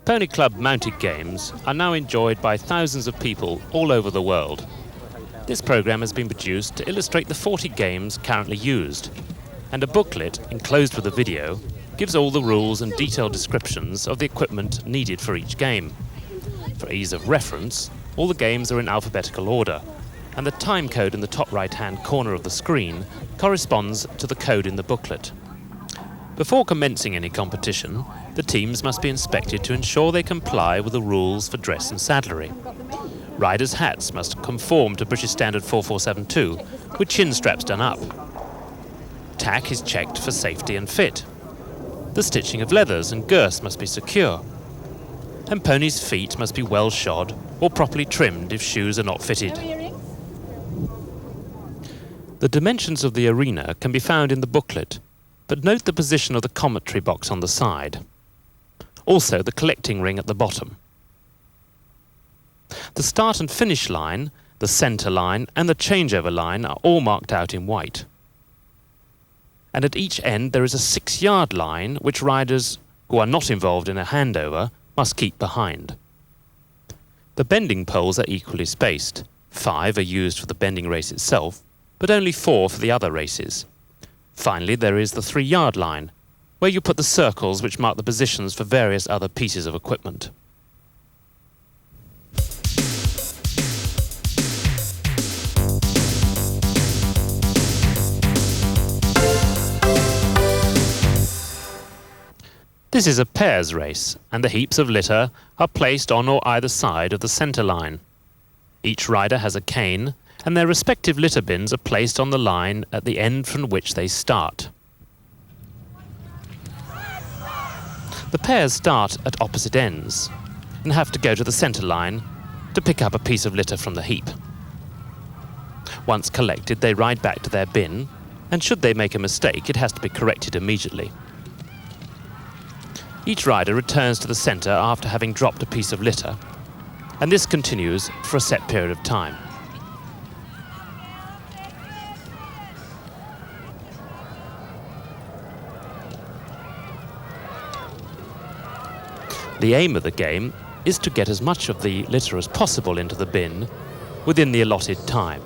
Pony Club mounted games are now enjoyed by thousands of people all over the world. This programme has been produced to illustrate the 40 games currently used, and a booklet enclosed with a video gives all the rules and detailed descriptions of the equipment needed for each game. For ease of reference, all the games are in alphabetical order, and the time code in the top right-hand corner of the screen corresponds to the code in the booklet. Before commencing any competition, the teams must be inspected to ensure they comply with the rules for dress and saddlery. Riders' hats must conform to British Standard 4472, with chin straps done up. Tack is checked for safety and fit. The stitching of leathers and girths must be secure. And ponies' feet must be well shod or properly trimmed if shoes are not fitted. The dimensions of the arena can be found in the booklet, but note the position of the commentary box on the side. Also the collecting ring at the bottom. The start and finish line, the centre line and the changeover line are all marked out in white. And at each end there is a 6-yard line which riders who are not involved in a handover must keep behind. The bending poles are equally spaced. 5 are used for the bending race itself, but only 4 for the other races. Finally, there is the 3-yard line, where you put the circles which mark the positions for various other pieces of equipment. This is a pairs race, and the heaps of litter are placed on or either side of the centre line. Each rider has a cane, and their respective litter bins are placed on the line at the end from which they start. The pairs start at opposite ends and have to go to the centre line to pick up a piece of litter from the heap. Once collected, they ride back to their bin, and should they make a mistake, it has to be corrected immediately. Each rider returns to the centre after having dropped a piece of litter, and this continues for a set period of time. The aim of the game is to get as much of the litter as possible into the bin within the allotted time.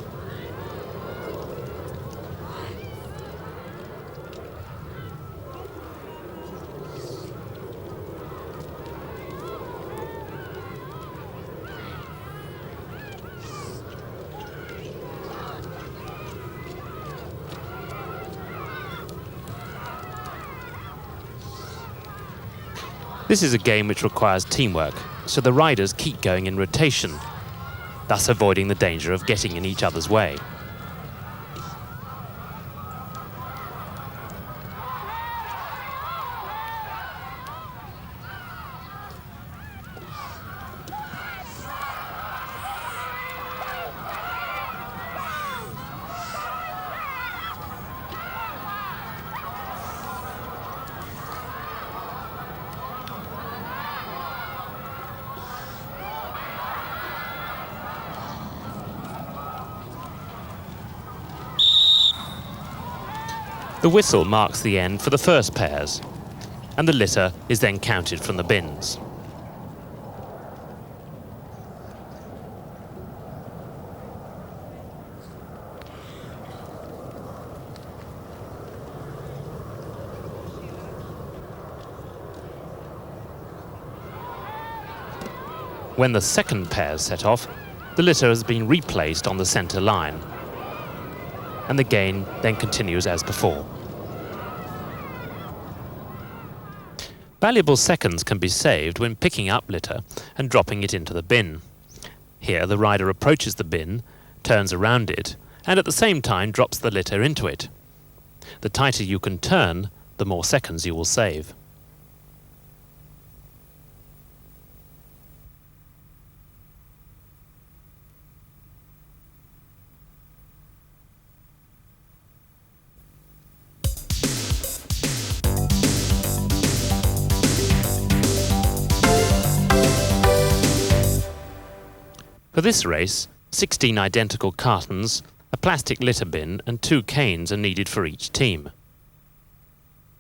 This is a game which requires teamwork, so the riders keep going in rotation, thus avoiding the danger of getting in each other's way. The whistle marks the end for the first pairs, and the litter is then counted from the bins. When the second pair set off, the litter has been replaced on the centre line, and the game then continues as before. Valuable seconds can be saved when picking up litter and dropping it into the bin. Here the rider approaches the bin, turns around it, and at the same time drops the litter into it. The tighter you can turn, the more seconds you will save. For this race, 16 identical cartons, a plastic litter bin and 2 canes are needed for each team.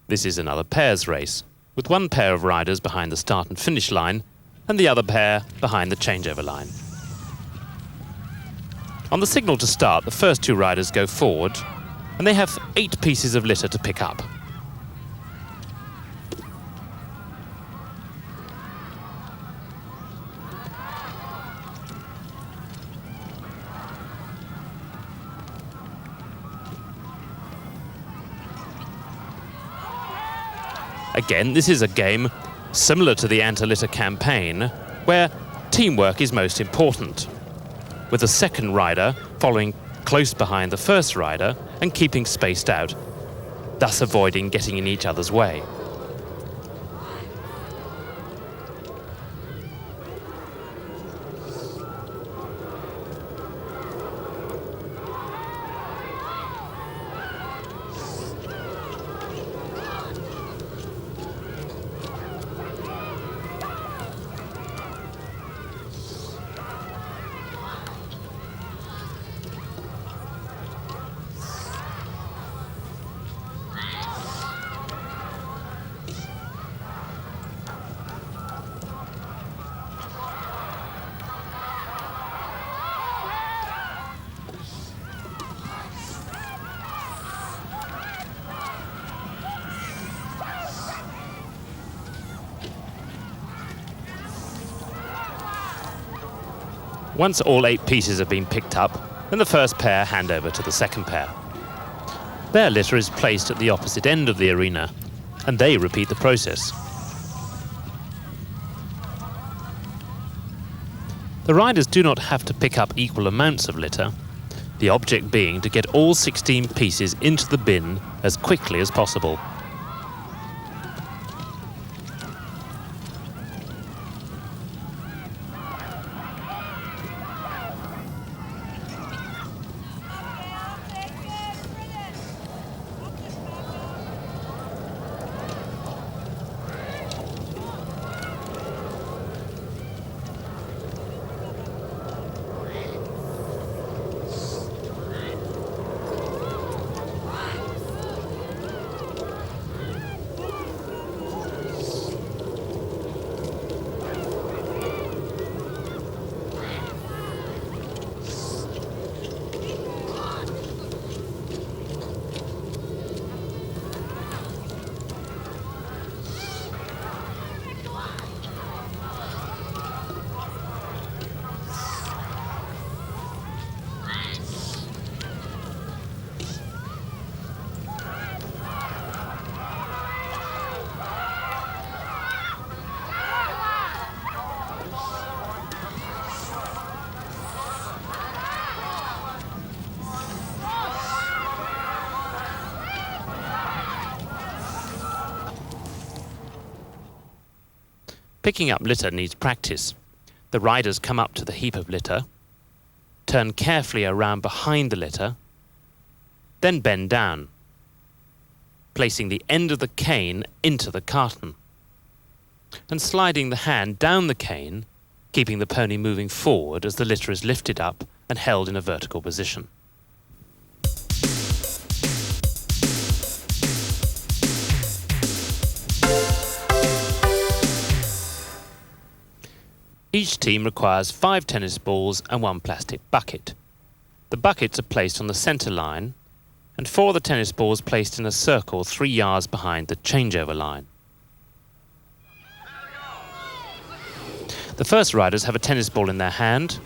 This is another pairs race, with one pair of riders behind the start and finish line and the other pair behind the changeover line. On the signal to start, the first two riders go forward, and they have 8 pieces of litter to pick up. Again, this is a game similar to the anti-litter campaign, where teamwork is most important, with the second rider following close behind the first rider and keeping spaced out, thus avoiding getting in each other's way. Once all 8 pieces have been picked up, then the first pair hand over to the second pair. Their litter is placed at the opposite end of the arena, and they repeat the process. The riders do not have to pick up equal amounts of litter, the object being to get all 16 pieces into the bin as quickly as possible. Picking up litter needs practice. The riders come up to the heap of litter, turn carefully around behind the litter, then bend down, placing the end of the cane into the carton, and sliding the hand down the cane, keeping the pony moving forward as the litter is lifted up and held in a vertical position. Each team requires 5 tennis balls and 1 plastic bucket. The buckets are placed on the centre line, and 4 of the tennis balls placed in a circle 3 yards behind the changeover line. The first riders have a tennis ball in their hand,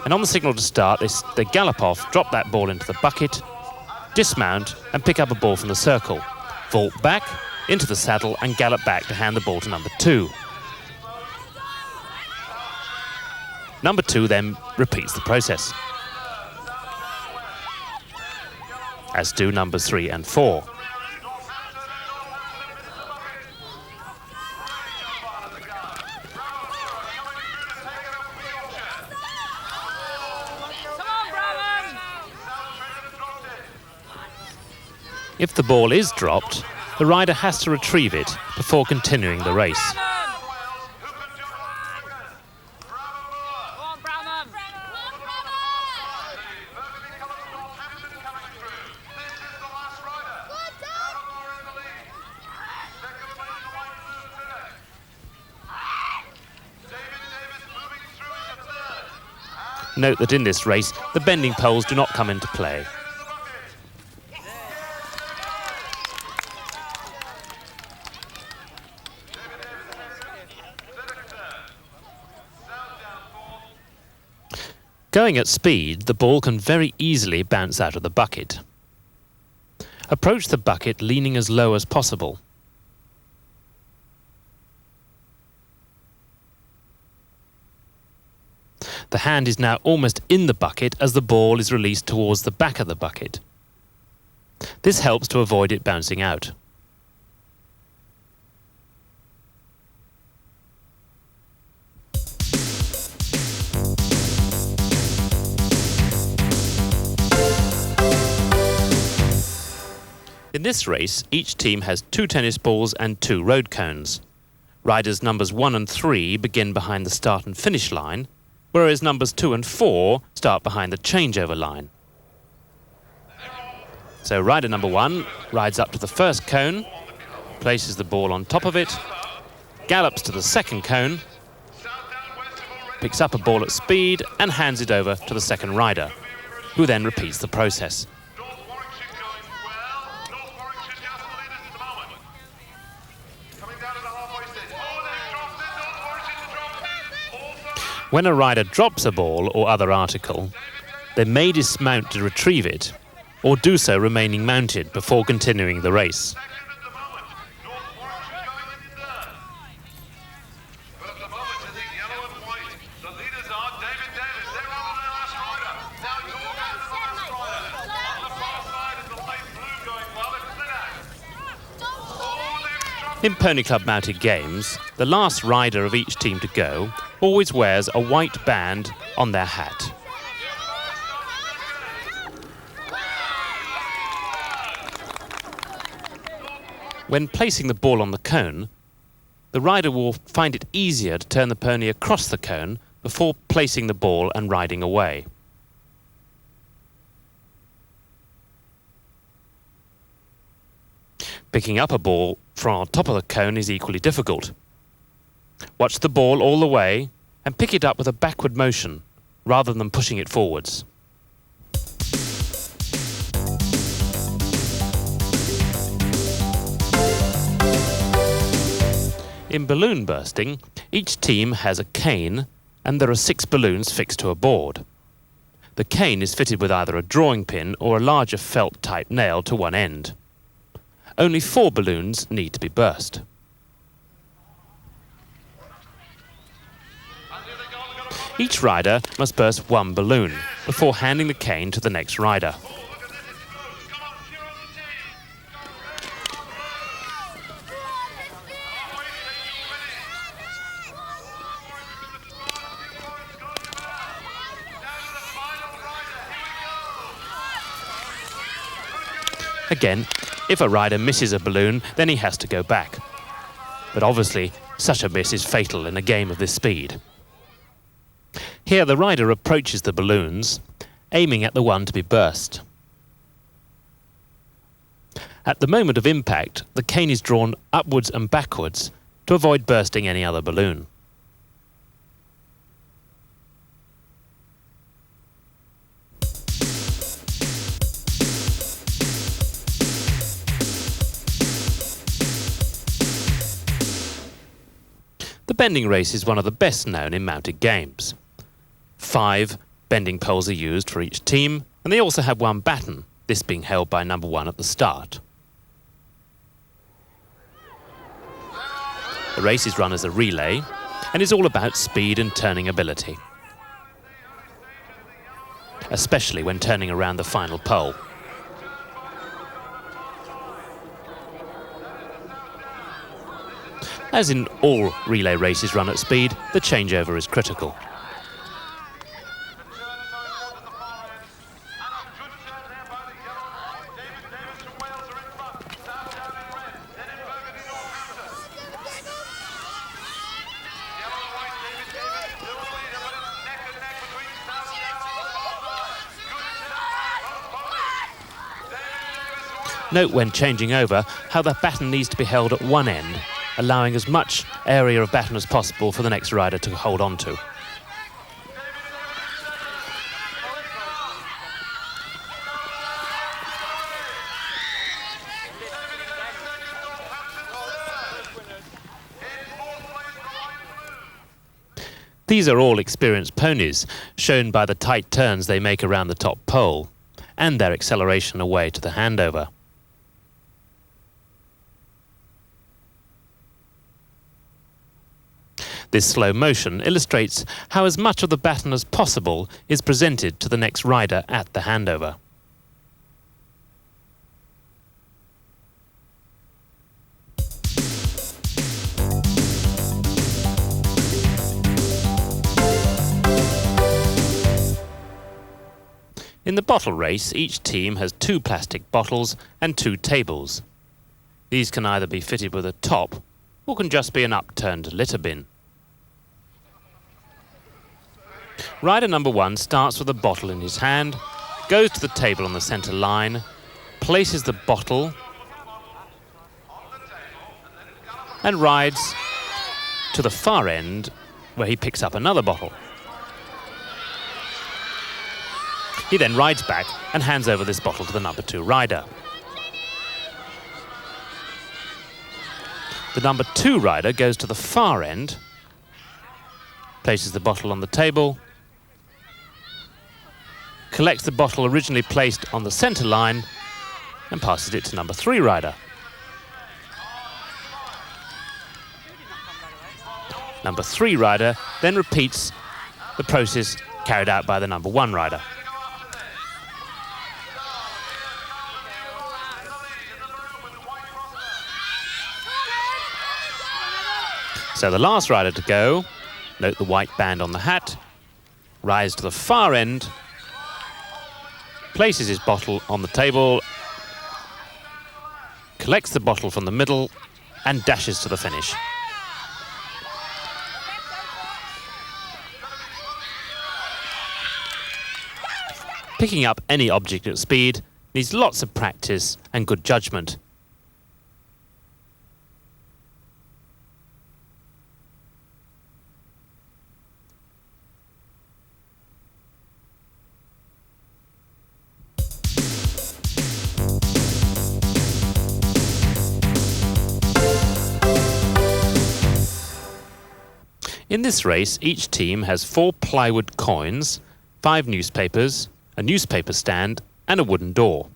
and on the signal to start, they gallop off, drop that ball into the bucket, dismount and pick up a ball from the circle, vault back into the saddle and gallop back to hand the ball to number 2. Number 2 then repeats the process, as do numbers 3 and 4. If the ball is dropped, the rider has to retrieve it before continuing the race. Note that in this race, the bending poles do not come into play. Going at speed, the ball can very easily bounce out of the bucket. Approach the bucket leaning as low as possible. The hand is now almost in the bucket as the ball is released towards the back of the bucket. This helps to avoid it bouncing out. In this race, each team has 2 tennis balls and 2 road cones. Riders numbers 1 and 3 begin behind the start and finish line, whereas numbers 2 and 4 start behind the changeover line. So rider number 1 rides up to the first cone, places the ball on top of it, gallops to the second cone, picks up a ball at speed and hands it over to the second rider, who then repeats the process. When a rider drops a ball or other article, they may dismount to retrieve it, or do so remaining mounted before continuing the race. In Pony Club mounted games, the last rider of each team to go always wears a white band on their hat. When placing the ball on the cone, the rider will find it easier to turn the pony across the cone before placing the ball and riding away. Picking up a ball from on top of the cone is equally difficult. Watch the ball all the way and pick it up with a backward motion rather than pushing it forwards. In balloon bursting, each team has a cane and there are 6 balloons fixed to a board. The cane is fitted with either a drawing pin or a larger felt-type nail to one end. Only 4 balloons need to be burst. Each rider must burst 1 balloon before handing the cane to the next rider. Again, if a rider misses a balloon, then he has to go back. But obviously, such a miss is fatal in a game of this speed. Here the rider approaches the balloons, aiming at the one to be burst. At the moment of impact, the cane is drawn upwards and backwards to avoid bursting any other balloon. The bending race is one of the best known in mounted games. 5 bending poles are used for each team, and they also have 1 baton, this being held by number 1 at the start. The race is run as a relay, and is all about speed and turning ability, especially when turning around the final pole. As in all relay races run at speed, the changeover is critical. Note when changing over how the baton needs to be held at one end, allowing as much area of baton as possible for the next rider to hold on to. These are all experienced ponies, shown by the tight turns they make around the top pole, and their acceleration away to the handover. This slow motion illustrates how as much of the baton as possible is presented to the next rider at the handover. In the bottle race, each team has 2 plastic bottles and 2 tables. These can either be fitted with a top or can just be an upturned litter bin. Rider number 1 starts with a bottle in his hand, goes to the table on the centre line, places the bottle and rides to the far end where he picks up another bottle. He then rides back and hands over this bottle to the number 2 rider. The number 2 rider goes to the far end, places the bottle on the table, collects the bottle originally placed on the centre line and passes it to number 3 rider. Number 3 rider then repeats the process carried out by the number 1 rider. So the last rider to go, note the white band on the hat, rides to the far end, places his bottle on the table, collects the bottle from the middle and dashes to the finish. Picking up any object at speed needs lots of practice and good judgment. In this race, each team has 4 plywood coins, 5 newspapers, a newspaper stand and a wooden door.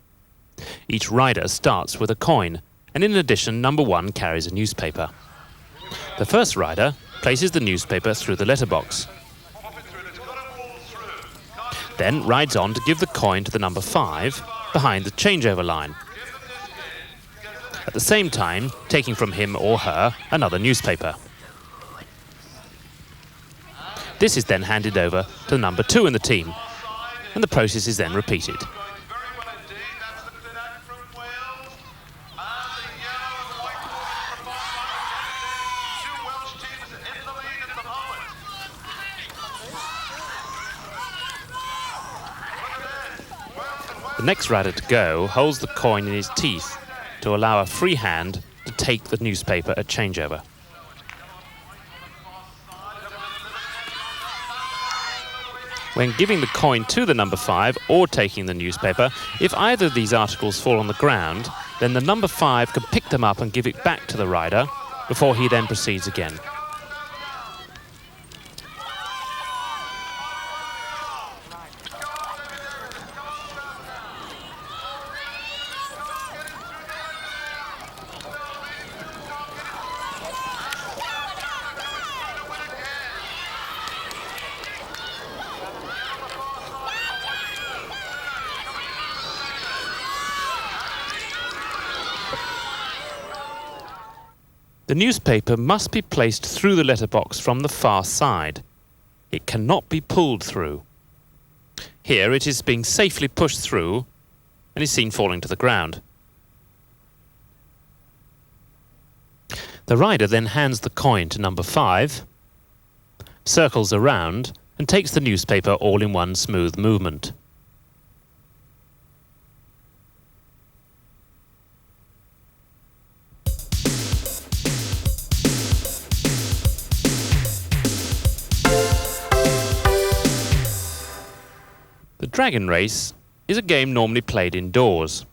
Each rider starts with a coin, and in addition, number 1 carries a newspaper. The first rider places the newspaper through the letterbox, then rides on to give the coin to the number 5 behind the changeover line, at the same time taking from him or her another newspaper. This is then handed over to number 2 in the team, and the process is then repeated. The next rider to go holds the coin in his teeth to allow a free hand to take the newspaper at changeover. When giving the coin to the number 5 or taking the newspaper, if either of these articles fall on the ground, then the number 5 can pick them up and give it back to the rider before he then proceeds again. The newspaper must be placed through the letterbox from the far side. It cannot be pulled through. Here it is being safely pushed through and is seen falling to the ground. The rider then hands the coin to number 5, circles around and takes the newspaper all in one smooth movement. The dragon race is a game normally played indoors.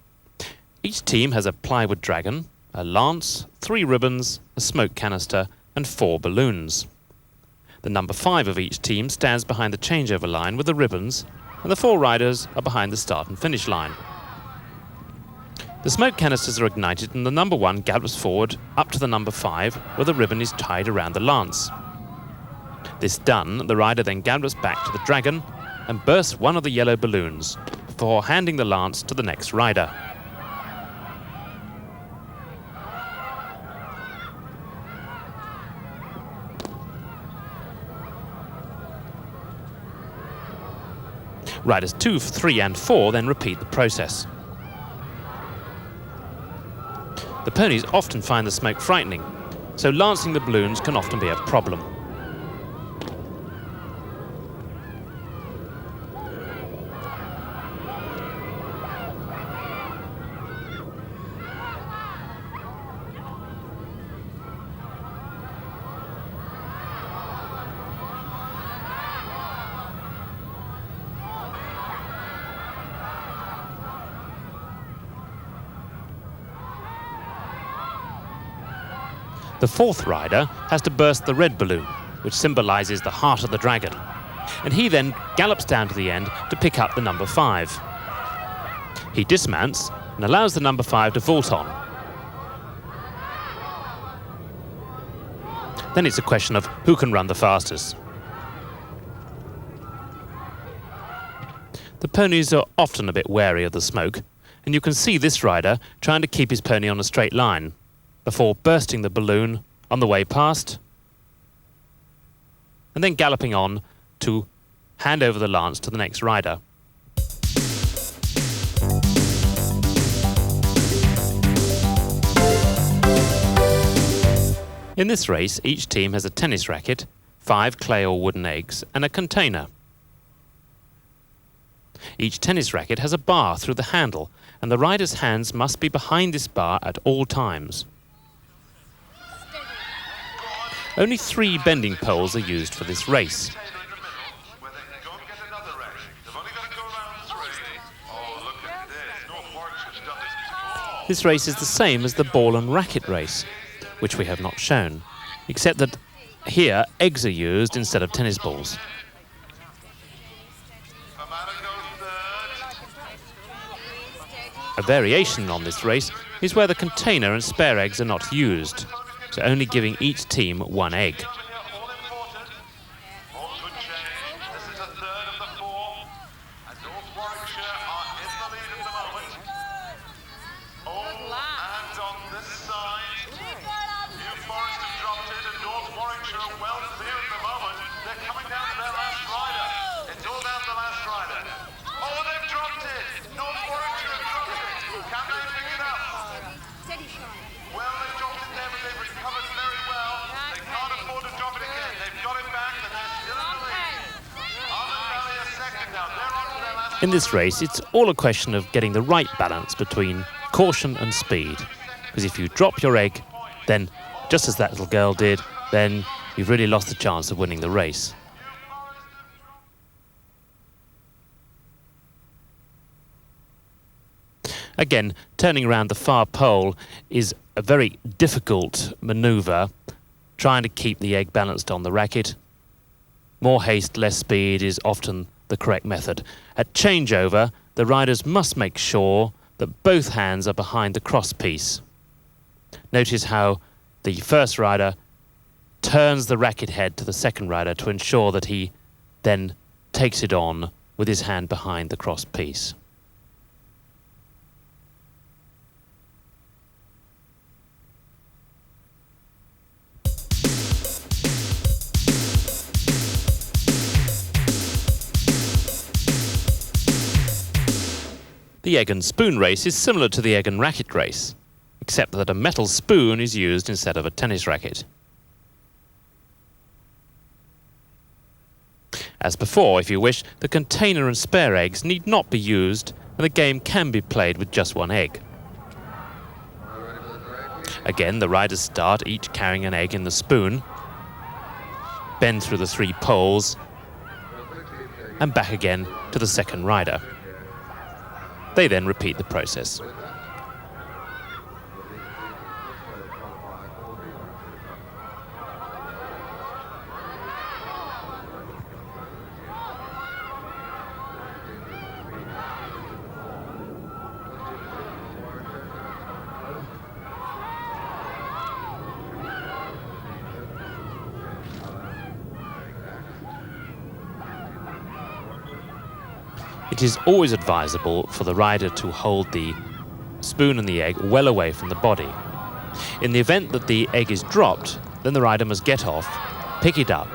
Each team has a plywood dragon, a lance, 3 ribbons, a smoke canister and 4 balloons. The number 5 of each team stands behind the changeover line with the ribbons, and the 4 riders are behind the start and finish line. The smoke canisters are ignited and the number 1 gallops forward up to the number 5 where the ribbon is tied around the lance. This done, the rider then gallops back to the dragon and bursts one of the yellow balloons before handing the lance to the next rider. Riders 2, 3 and 4 then repeat the process. The ponies often find the smoke frightening, so lancing the balloons can often be a problem. The 4th rider has to burst the red balloon, which symbolises the heart of the dragon, and he then gallops down to the end to pick up the number 5. He dismounts and allows the number 5 to vault on. Then it's a question of who can run the fastest. The ponies are often a bit wary of the smoke, and you can see this rider trying to keep his pony on a straight line before bursting the balloon on the way past and then galloping on to hand over the lance to the next rider. In this race, each team has a tennis racket, 5 clay or wooden eggs and a container. Each tennis racket has a bar through the handle, and the rider's hands must be behind this bar at all times. Only 3 bending poles are used for this race. This race is the same as the ball and racket race, which we have not shown, except that here eggs are used instead of tennis balls. A variation on this race is where the container and spare eggs are not used, so only giving each team 1 egg. In this race, it's all a question of getting the right balance between caution and speed. Because if you drop your egg, then, just as that little girl did, then you've really lost the chance of winning the race. Again, turning around the far pole is a very difficult manoeuvre, trying to keep the egg balanced on the racket. More haste, less speed is often the correct method. At changeover, the riders must make sure that both hands are behind the cross piece. Notice how the first rider turns the racket head to the second rider to ensure that he then takes it on with his hand behind the cross piece. The egg and spoon race is similar to the egg and racket race, except that a metal spoon is used instead of a tennis racket. As before, if you wish, the container and spare eggs need not be used, and the game can be played with just 1 egg. Again, the riders start each carrying an egg in the spoon, bend through the 3 poles, and back again to the second rider. They then repeat the process. It is always advisable for the rider to hold the spoon and the egg well away from the body. In the event that the egg is dropped, then the rider must get off, pick it up,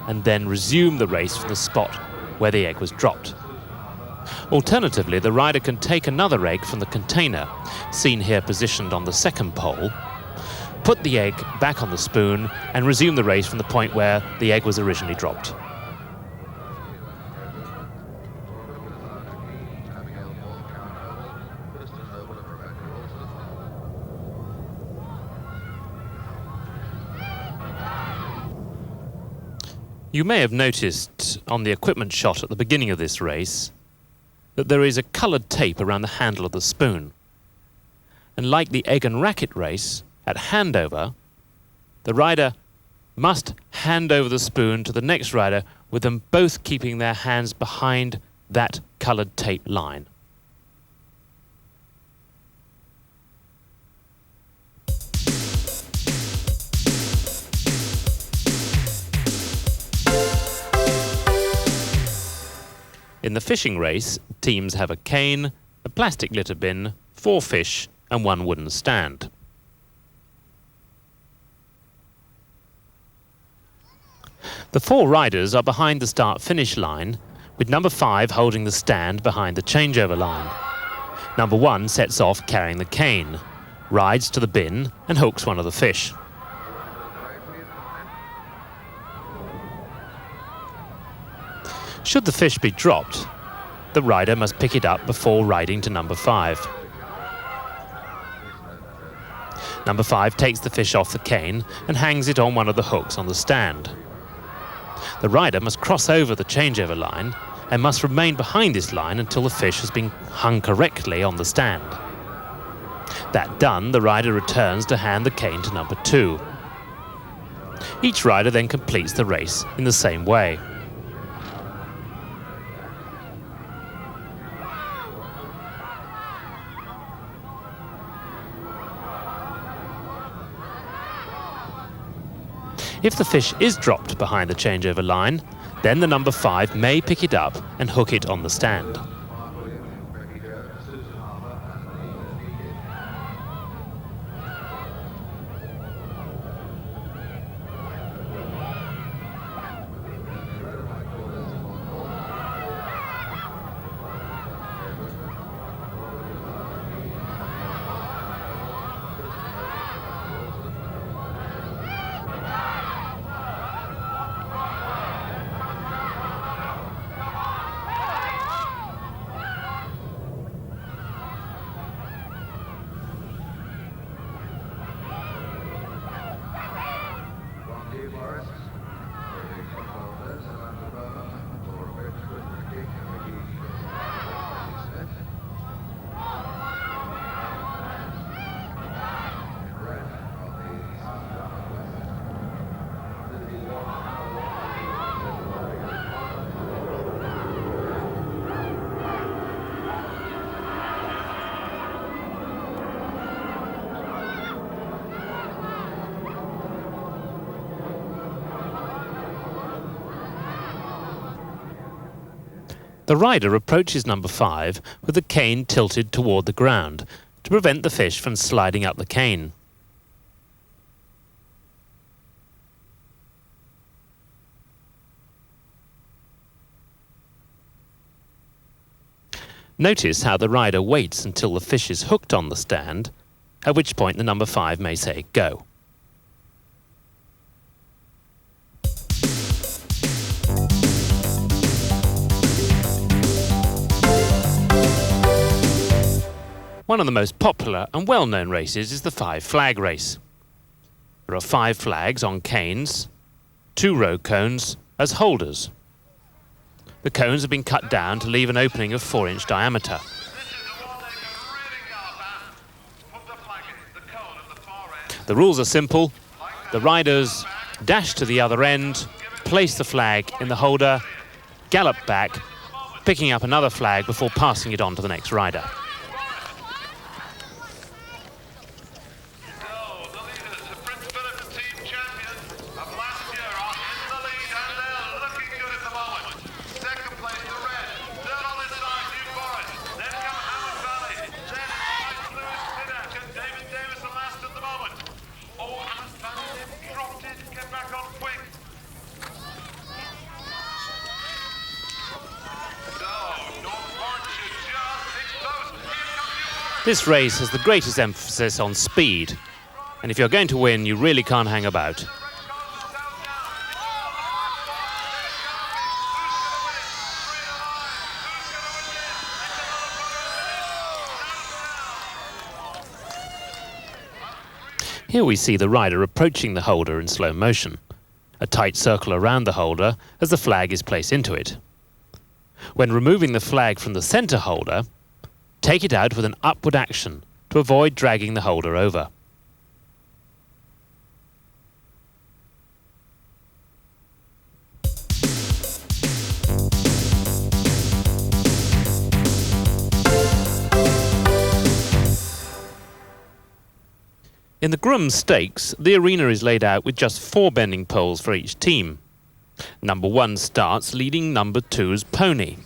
and then resume the race from the spot where the egg was dropped. Alternatively, the rider can take another egg from the container, seen here positioned on the second pole, put the egg back on the spoon, and resume the race from the point where the egg was originally dropped. You may have noticed on the equipment shot at the beginning of this race that there is a coloured tape around the handle of the spoon. And like the egg and racket race, at handover, the rider must hand over the spoon to the next rider with them both keeping their hands behind that coloured tape line. In the fishing race, teams have a cane, a plastic litter bin, 4 fish and 1 wooden stand. The 4 riders are behind the start-finish line, with number 5 holding the stand behind the changeover line. Number 1 sets off carrying the cane, rides to the bin and hooks one of the fish. Should the fish be dropped, the rider must pick it up before riding to number 5. Number 5 takes the fish off the cane and hangs it on one of the hooks on the stand. The rider must cross over the changeover line and must remain behind this line until the fish has been hung correctly on the stand. That done, the rider returns to hand the cane to number 2. Each rider then completes the race in the same way. If the fish is dropped behind the changeover line, then the number 5 may pick it up and hook it on the stand. The rider approaches number 5 with the cane tilted toward the ground to prevent the fish from sliding up the cane. Notice how the rider waits until the fish is hooked on the stand, at which point the number 5 may say go. One of the most popular and well-known races is the 5-flag race. There are 5 flags on canes, 2 row cones as holders. The cones have been cut down to leave an opening of 4-inch diameter. The rules are simple. The riders dash to the other end, place the flag in the holder, gallop back, picking up another flag before passing it on to the next rider. This race has the greatest emphasis on speed, and if you're going to win, you really can't hang about. Here we see the rider approaching the holder in slow motion, a tight circle around the holder as the flag is placed into it. When removing the flag from the centre holder, take it out with an upward action to avoid dragging the holder over. In the Groom Stakes, the arena is laid out with just 4 bending poles for each team. Number 1 starts leading number 2's pony.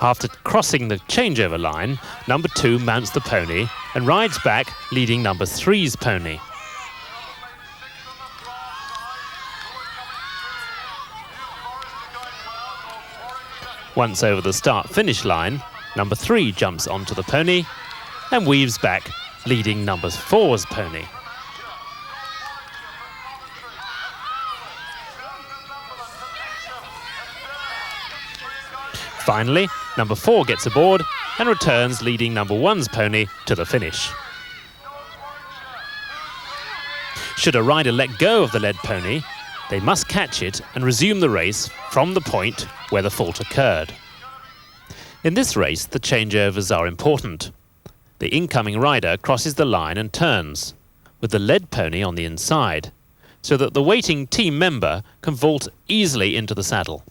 After crossing the changeover line, number 2 mounts the pony and rides back, leading number 3's pony. Once over the start-finish line, number 3 jumps onto the pony and weaves back, leading number 4's pony. Finally, number 4 gets aboard and returns, leading number 1's pony to the finish. Should a rider let go of the led pony, they must catch it and resume the race from the point where the fault occurred. In this race, the changeovers are important. The incoming rider crosses the line and turns, with the led pony on the inside, so that the waiting team member can vault easily into the saddle.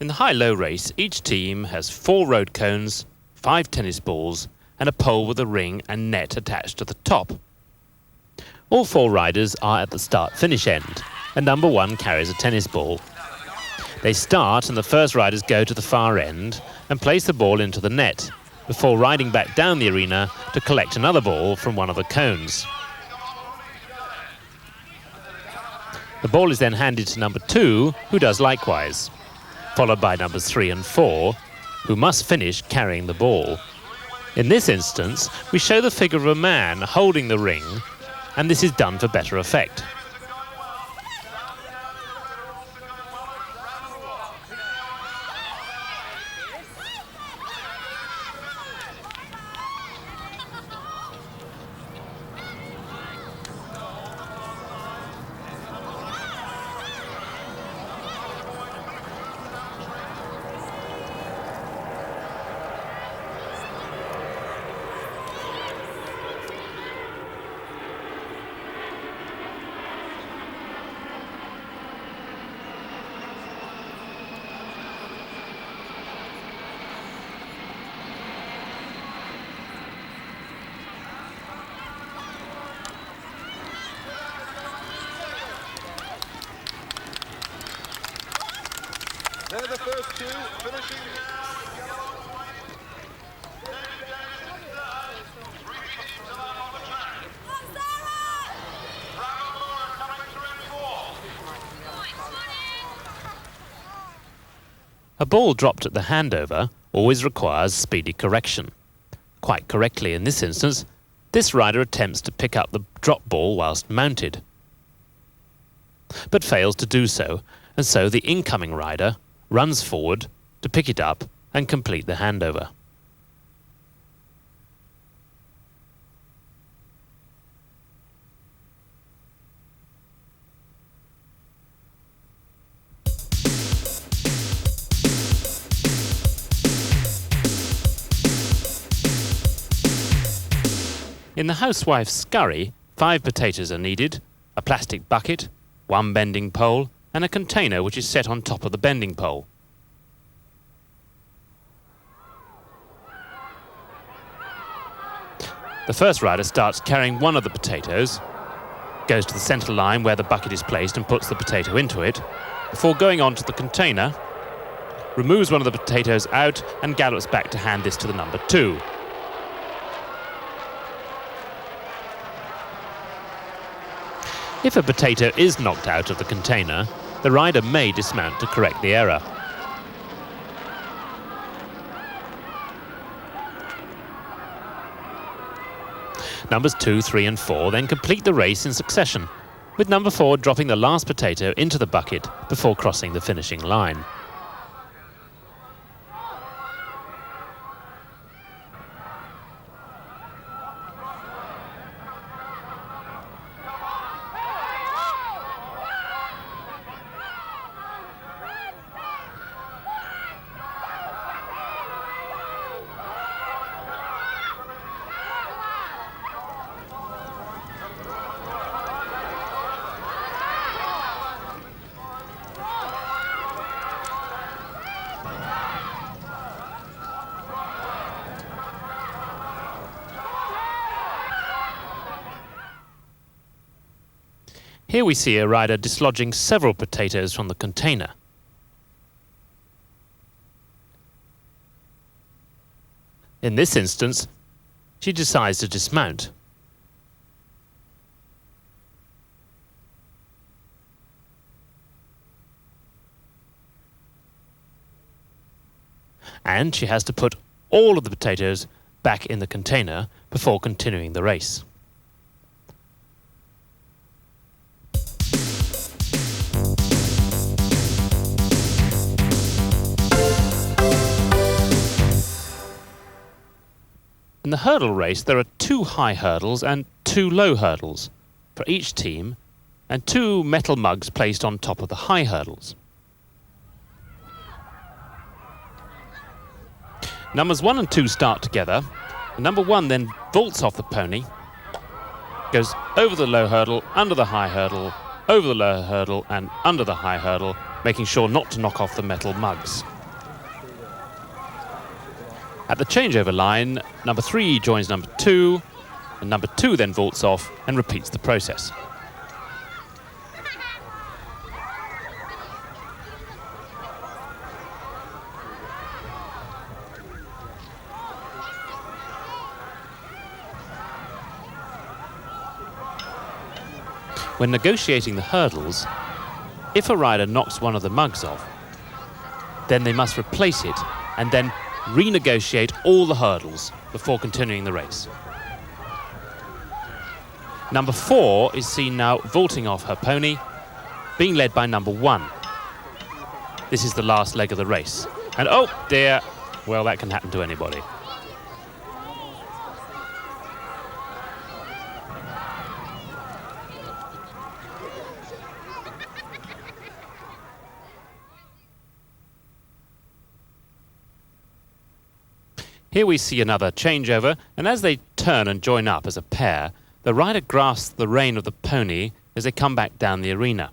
In the high-low race, each team has 4 road cones, 5 tennis balls, and a pole with a ring and net attached to the top. All 4 riders are at the start-finish end, and number 1 carries a tennis ball. They start, and the first riders go to the far end and place the ball into the net, before riding back down the arena to collect another ball from one of the cones. The ball is then handed to number 2, who does likewise, followed by numbers 3 and 4, who must finish carrying the ball. In this instance, we show the figure of a man holding the ring, and this is done for better effect. They're the first 2 finishing. A ball dropped at the handover always requires speedy correction. Quite correctly in this instance, this rider attempts to pick up the drop ball whilst mounted, but fails to do so, and so the incoming rider runs forward to pick it up and complete the handover. In the housewife's scurry, 5 potatoes are needed, a plastic bucket, 1 bending pole, and a container which is set on top of the bending pole. The first rider starts carrying one of the potatoes, goes to the centre line where the bucket is placed and puts the potato into it, before going on to the container, removes one of the potatoes out and gallops back to hand this to the number 2. If a potato is knocked out of the container, the rider may dismount to correct the error. Numbers 2, 3 and 4 then complete the race in succession, with number 4 dropping the last potato into the bucket before crossing the finishing line. Here we see a rider dislodging several potatoes from the container. In this instance, she decides to dismount. And she has to put all of the potatoes back in the container before continuing the race. In the hurdle race, there are 2 high hurdles and 2 low hurdles for each team, and 2 metal mugs placed on top of the high hurdles. Numbers 1 and 2 start together, and number 1 then vaults off the pony, goes over the low hurdle, under the high hurdle, over the low hurdle and under the high hurdle, making sure not to knock off the metal mugs. At the changeover line, number 3 joins number 2, and number 2 then vaults off and repeats the process. When negotiating the hurdles, if a rider knocks one of the mugs off, then they must replace it and then renegotiate all the hurdles before continuing the race. Number 4 is seen now vaulting off her pony, being led by number 1. This is the last leg of the race. And oh dear, well, that can happen to anybody. Here we see another changeover, and as they turn and join up as a pair, the rider grasps the rein of the pony as they come back down the arena.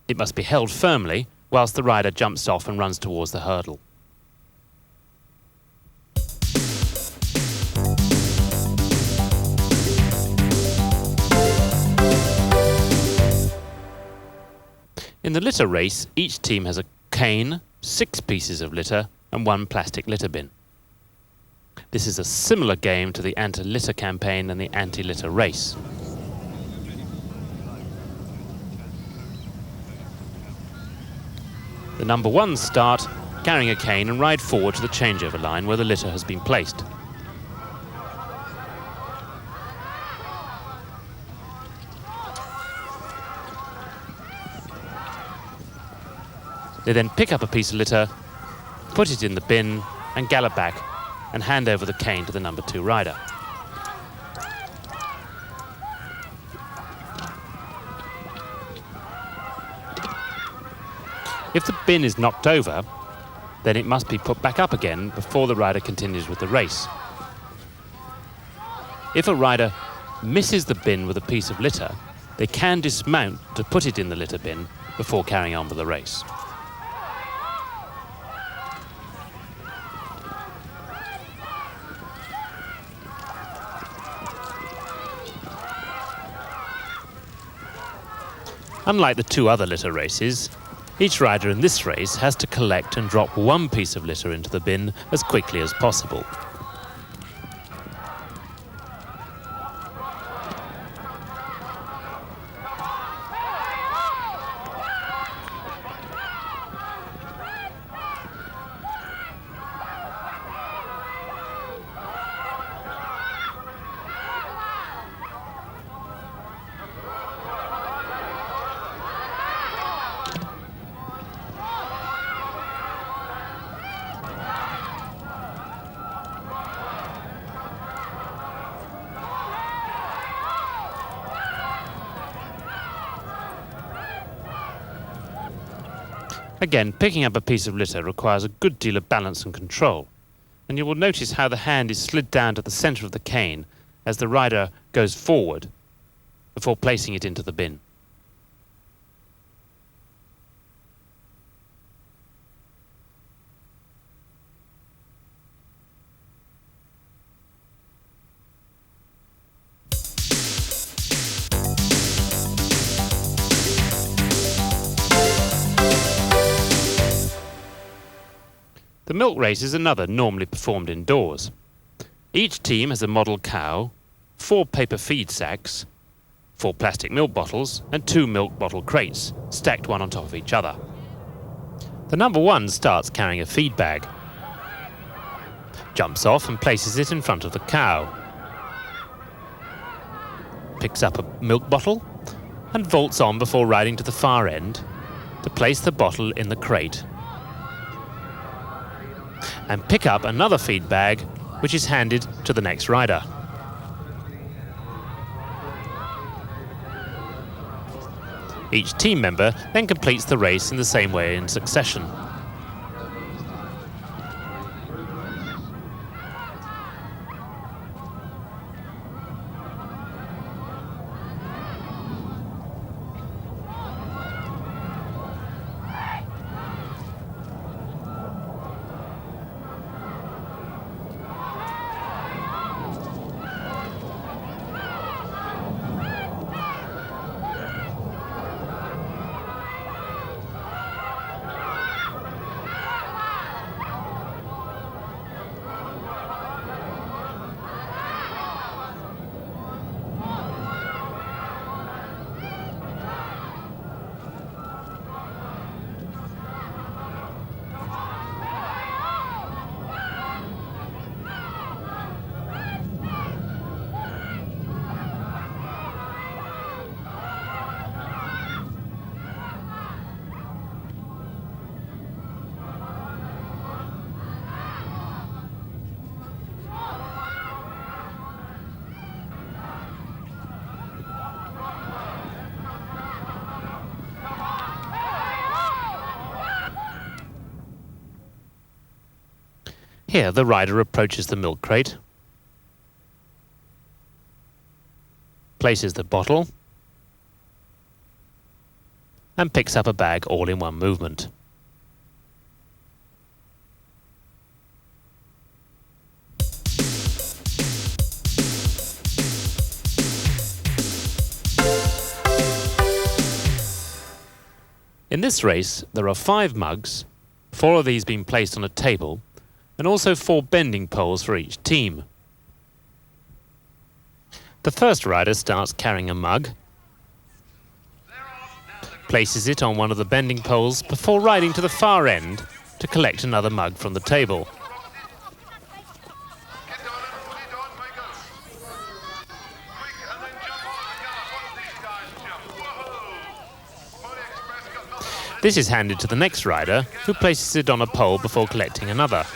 It must be held firmly whilst the rider jumps off and runs towards the hurdle. In the litter race, each team has a cane, 6 pieces of litter and 1 plastic litter bin. This is a similar game to the anti-litter campaign and the anti-litter race. The number 1s start carrying a cane and ride forward to the changeover line where the litter has been placed. They then pick up a piece of litter, put it in the bin and gallop back and hand over the cane to the number 2 rider. If the bin is knocked over, then it must be put back up again before the rider continues with the race. If a rider misses the bin with a piece of litter, they can dismount to put it in the litter bin before carrying on with the race. Unlike the two other litter races, each rider in this race has to collect and drop one piece of litter into the bin as quickly as possible. Again, picking up a piece of litter requires a good deal of balance and control, and you will notice how the hand is slid down to the centre of the cane as the rider goes forward before placing it into the bin. The milk race is another normally performed indoors. Each team has a model cow, 4 paper feed sacks, 4 plastic milk bottles and 2 milk bottle crates, stacked one on top of each other. The number 1 starts carrying a feed bag, jumps off and places it in front of the cow, picks up a milk bottle and vaults on before riding to the far end to place the bottle in the crate and pick up another feed bag, which is handed to the next rider. Each team member then completes the race in the same way in succession. Here, the rider approaches the milk crate, places the bottle, and picks up a bag all in one movement. In this race, there are 5 mugs, 4 of these being placed on a table, and also 4 bending poles for each team. The first rider starts carrying a mug, places it on one of the bending poles before riding to the far end to collect another mug from the table. This is handed to the next rider, who places it on a pole before collecting another.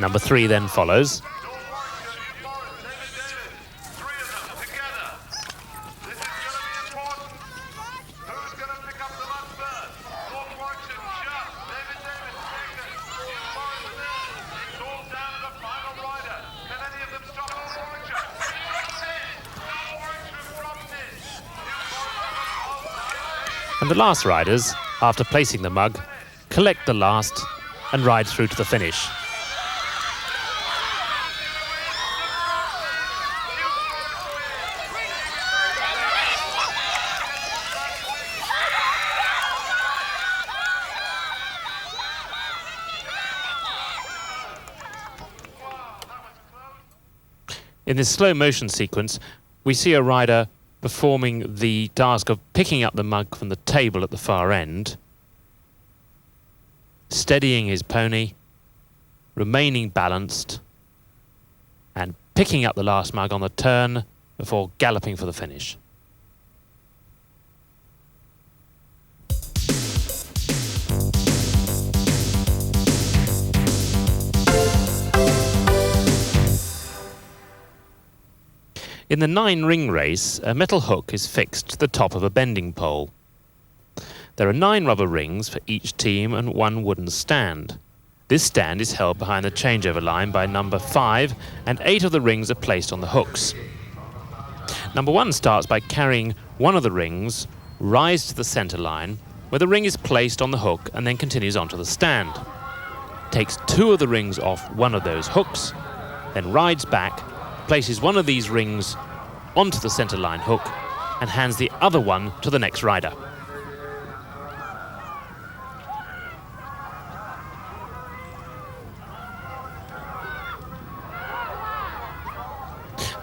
Number 3 then follows. And the last riders, after placing the mug, collect the last and ride through to the finish. In this slow motion sequence, we see a rider performing the task of picking up the mug from the table at the far end, steadying his pony, remaining balanced, and picking up the last mug on the turn before galloping for the finish. In the 9-ring race, a metal hook is fixed to the top of a bending pole. There are 9 rubber rings for each team and 1 wooden stand. This stand is held behind the changeover line by number 5, and 8 of the rings are placed on the hooks. Number 1 starts by carrying one of the rings, rise to the centre line, where the ring is placed on the hook and then continues onto the stand. Takes 2 of the rings off one of those hooks, then rides back, places one of these rings onto the centre line hook and hands the other one to the next rider.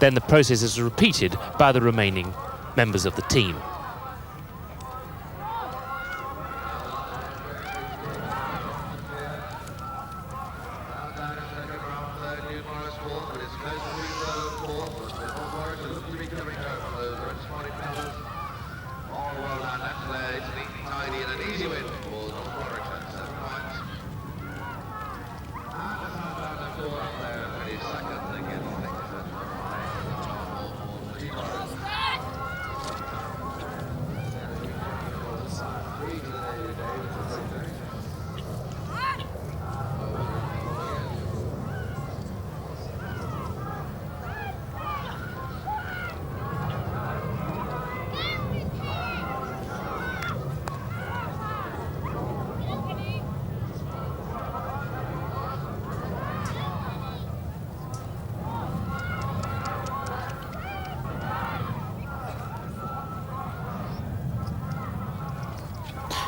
Then the process is repeated by the remaining members of the team.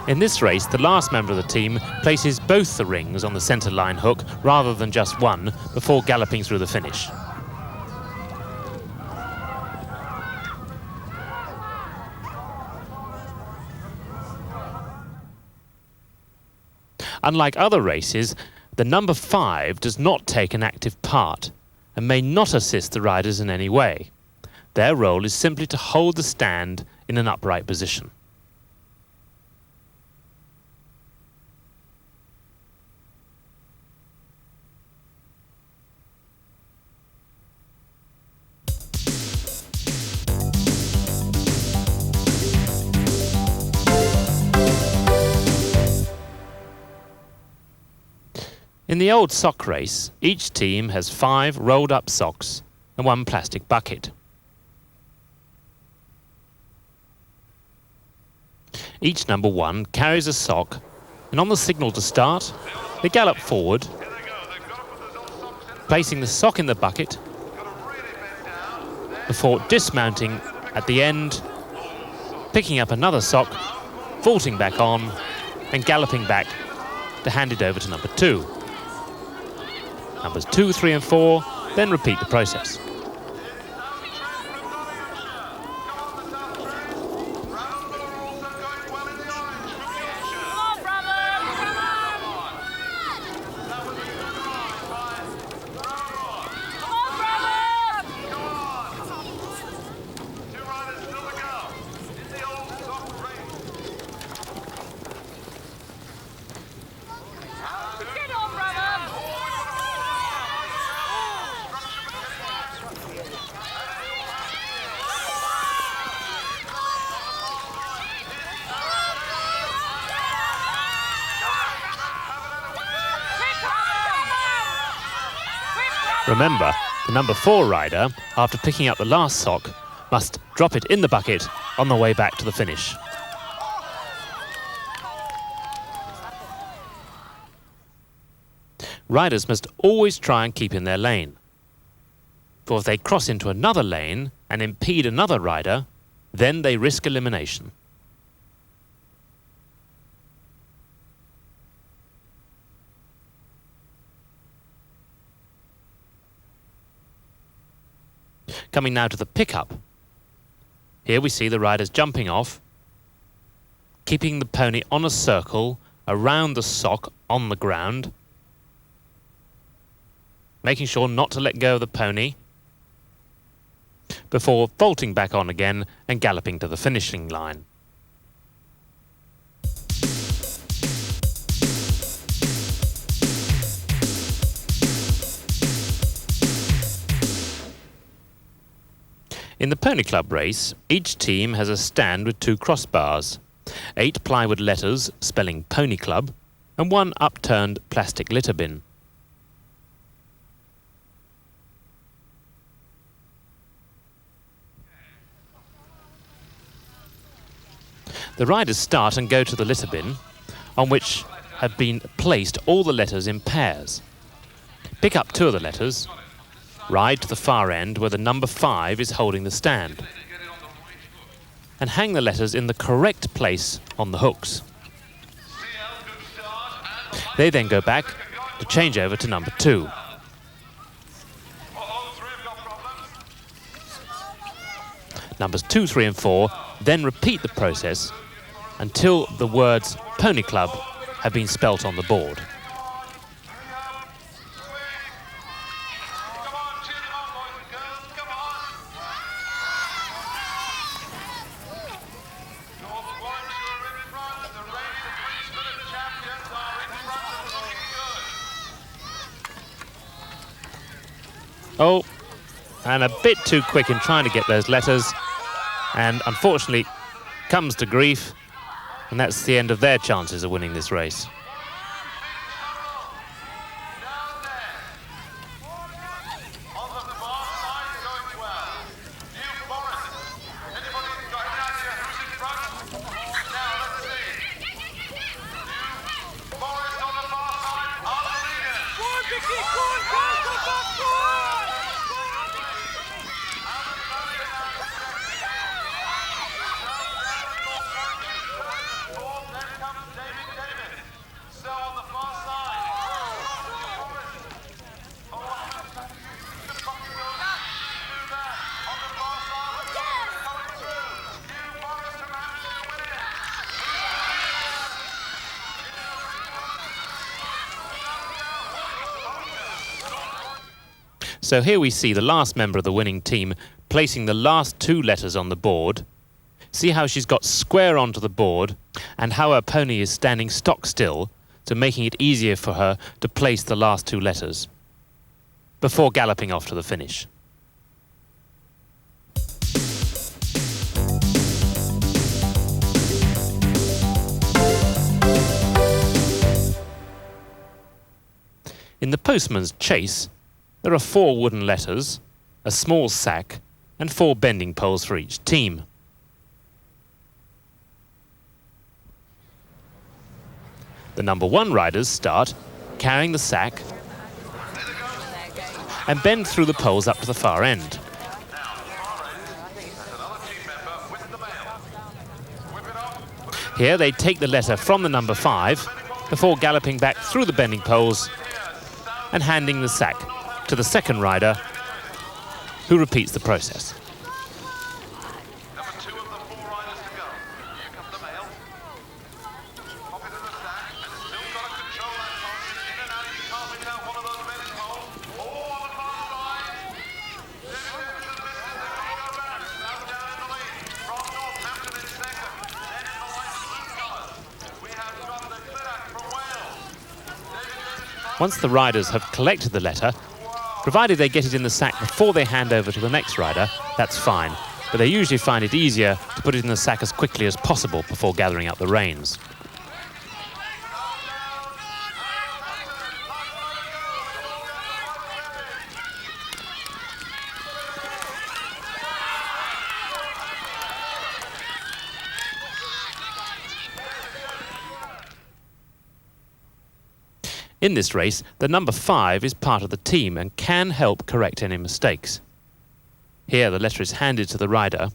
In this race, the last member of the team places both the rings on the centre line hook rather than just one before galloping through the finish. Unlike other races, the number 5 does not take an active part and may not assist the riders in any way. Their role is simply to hold the stand in an upright position. In the old sock race, each team has 5 rolled-up socks and 1 plastic bucket. Each number 1 carries a sock, and on the signal to start, they gallop forward, placing the sock in the bucket before dismounting at the end, picking up another sock, vaulting back on, and galloping back to hand it over to number 2. Numbers 2, 3 and 4 then repeat the process. Remember, the number 4 rider, after picking up the last sock, must drop it in the bucket on the way back to the finish. Riders must always try and keep in their lane, for if they cross into another lane and impede another rider, then they risk elimination. Coming now to the pickup. Here we see the riders jumping off, keeping the pony on a circle around the sock on the ground, making sure not to let go of the pony, before vaulting back on again and galloping to the finishing line. In the Pony Club race, each team has a stand with 2 crossbars, 8 plywood letters spelling Pony Club, and 1 upturned plastic litter bin. The riders start and go to the litter bin, on which have been placed all the letters in pairs. Pick up 2 of the letters, ride to the far end where the number 5 is holding the stand, and hang the letters in the correct place on the hooks. They then go back to change over to number 2. Numbers 2, 3 and 4 then repeat the process until the words Pony Club have been spelt on the board. Oh, and a bit too quick in trying to get those letters, and unfortunately comes to grief, and that's the end of their chances of winning this race. So here we see the last member of the winning team placing the last 2 letters on the board. See how she's got square onto the board and how her pony is standing stock still, so making it easier for her to place the last 2 letters before galloping off to the finish. In the postman's chase, there are 4 wooden letters, a small sack, and 4 bending poles for each team. The number 1 riders start carrying the sack and bend through the poles up to the far end. Here they take the letter from the number 5 before galloping back through the bending poles and handing the sack to the second rider, who repeats the process. Number 2 of the 4 riders to go. Here comes the male. Pop it in the sack, and still got to control that pony. In and out, you can't miss out one of those bending poles. Oh, on the far side. They're going to go back. Now down in the lead. From Northampton in second. Then in the light blue colours, we have got the Clinac from Wales. Once the riders have collected the letter, provided they get it in the sack before they hand over to the next rider, that's fine. But they usually find it easier to put it in the sack as quickly as possible before gathering up the reins. In this race, the number 5 is part of the team and can help correct any mistakes. Here the letter is handed to the rider,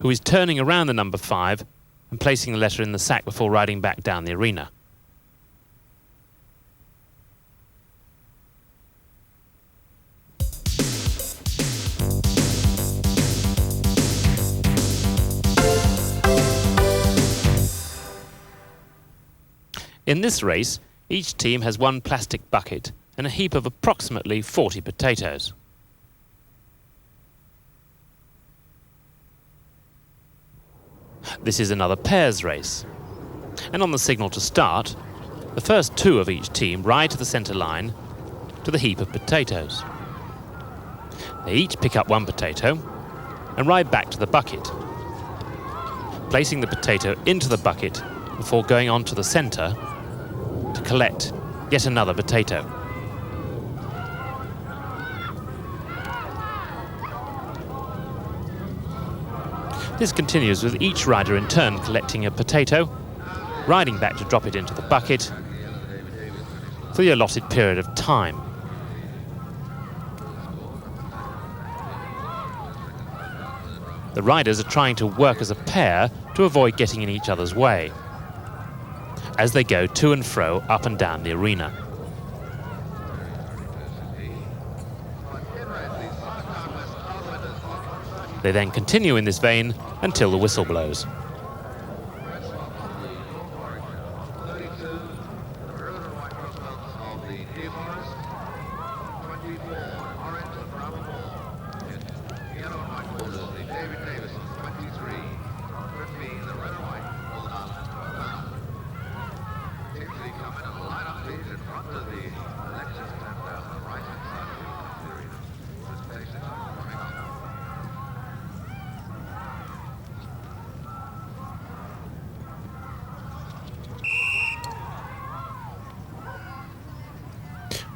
who is turning around the number 5 and placing the letter in the sack before riding back down the arena. In this race, each team has one plastic bucket and a heap of approximately 40 potatoes. This is another pairs race, and on the signal to start, the first two of each team ride to the centre line to the heap of potatoes. They each pick up one potato and ride back to the bucket, placing the potato into the bucket before going on to the centre to collect yet another potato. This continues with each rider in turn collecting a potato, riding back to drop it into the bucket for the allotted period of time. The riders are trying to work as a pair to avoid getting in each other's way as they go to and fro up and down the arena. They then continue in this vein until the whistle blows.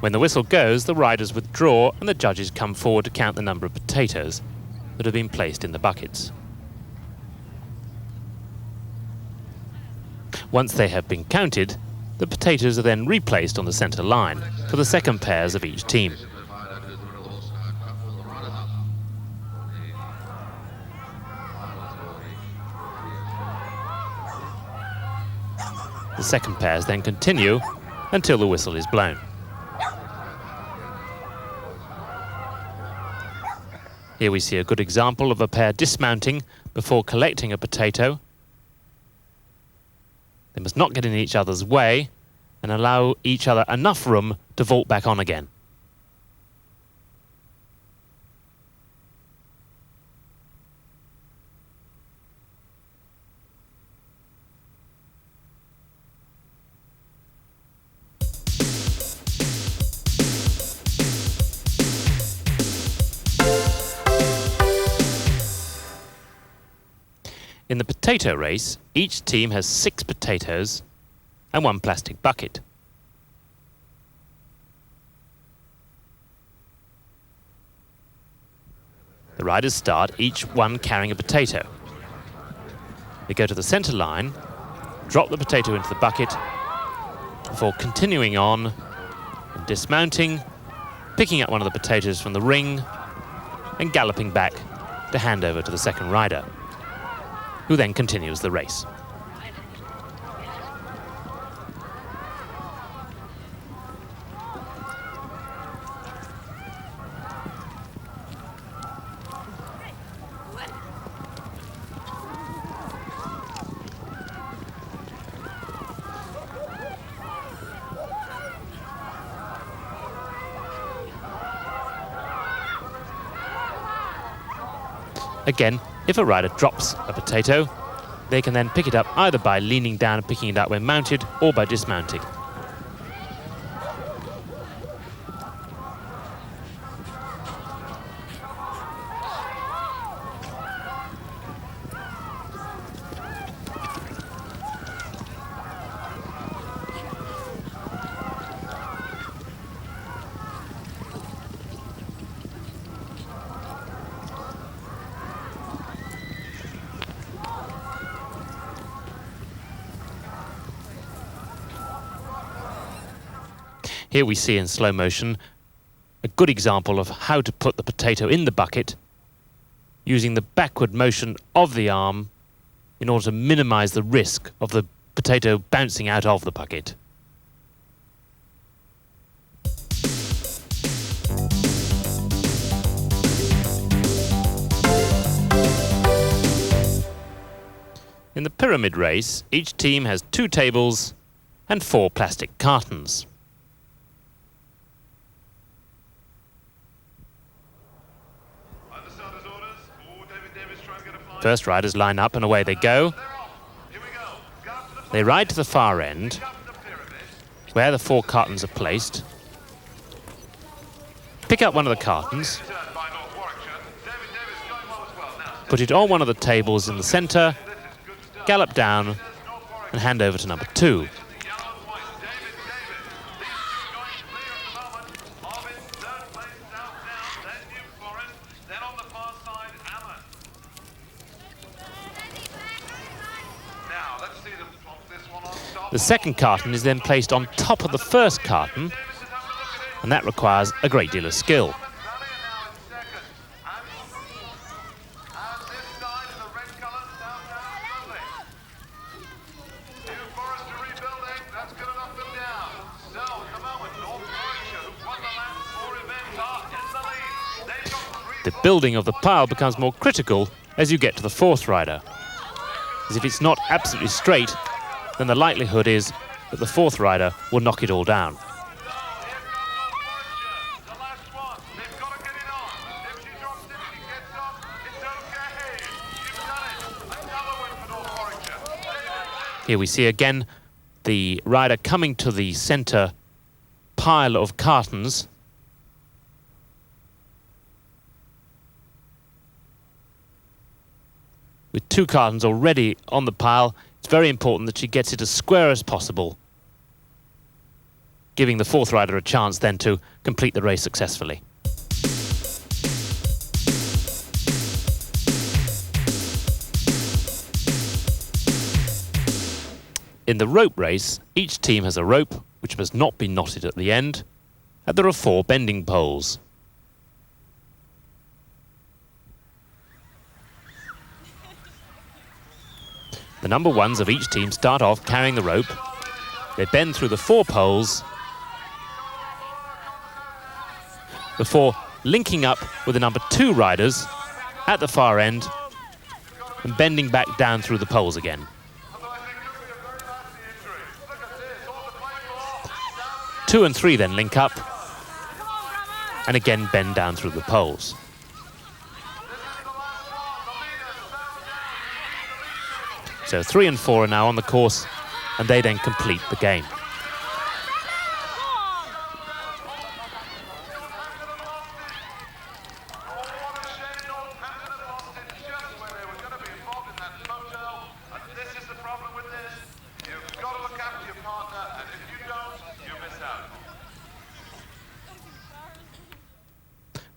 When the whistle goes, the riders withdraw and the judges come forward to count the number of potatoes that have been placed in the buckets. Once they have been counted, the potatoes are then replaced on the centre line for the second pairs of each team. The second pairs then continue until the whistle is blown. Here we see a good example of a pair dismounting before collecting a potato. They must not get in each other's way and allow each other enough room to vault back on again. In the potato race, each team has 6 potatoes and one plastic bucket. The riders start, each one carrying a potato. They go to the centre line, drop the potato into the bucket, before continuing on and dismounting, picking up one of the potatoes from the ring and galloping back to hand over to the second rider, who then continues the race. Again, if a rider drops a potato, they can then pick it up either by leaning down and picking it up when mounted or by dismounting. Here we see in slow motion a good example of how to put the potato in the bucket using the backward motion of the arm in order to minimize the risk of the potato bouncing out of the bucket. In the pyramid race, each team has 2 tables and 4 plastic cartons. First riders line up and away they go. They ride to the far end, where the 4 cartons are placed. Pick up one of the cartons, put it on one of the tables in the centre, gallop down and hand over to number 2. The second carton is then placed on top of the first carton, and that requires a great deal of skill. The building of the pile becomes more critical as you get to the 4th rider, as if it's not absolutely straight, then the likelihood is that the 4th rider will knock it all down. Here we see again the rider coming to the centre pile of cartons. With 2 cartons already on the pile, it's very important that she gets it as square as possible, giving the 4th rider a chance then to complete the race successfully. In the rope race, each team has a rope which must not be knotted at the end, and there are 4 bending poles. The number 1s of each team start off carrying the rope. They bend through the 4 poles before linking up with the number 2 riders at the far end and bending back down through the poles again. 2 and 3 then link up and again bend down through the poles. So 3 and 4 are now on the course, and they then complete the game.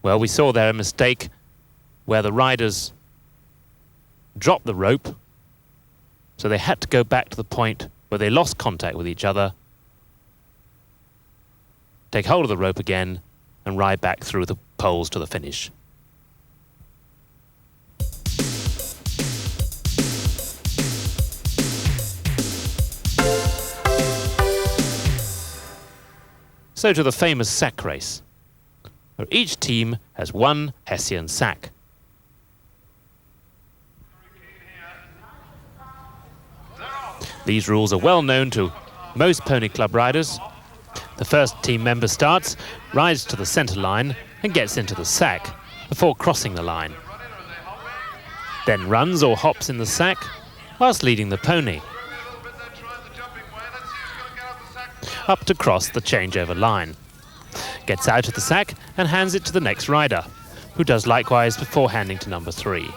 Well, we saw there a mistake where the riders dropped the rope, so they had to go back to the point where they lost contact with each other, take hold of the rope again, and ride back through the poles to the finish. So to the famous sack race, where each team has 1 Hessian sack. These rules are well known to most pony club riders. The first team member starts, rides to the centre line and gets into the sack before crossing the line. Then runs or hops in the sack whilst leading the pony up to cross the changeover line. Gets out of the sack and hands it to the next rider, who does likewise before handing to number 3.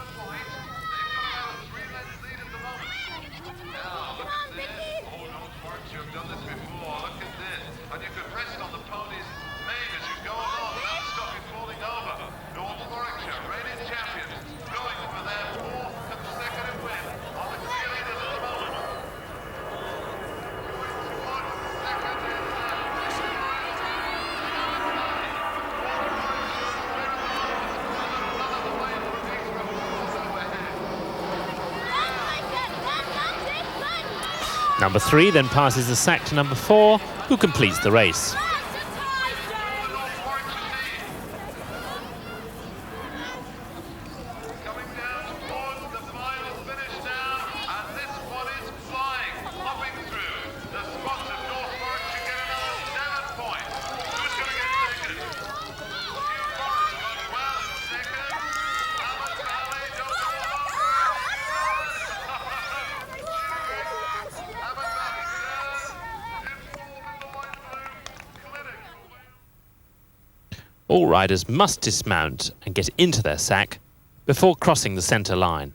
Number 3 then passes the sack to number 4, who completes the race. all riders must dismount and get into their sack before crossing the centre line.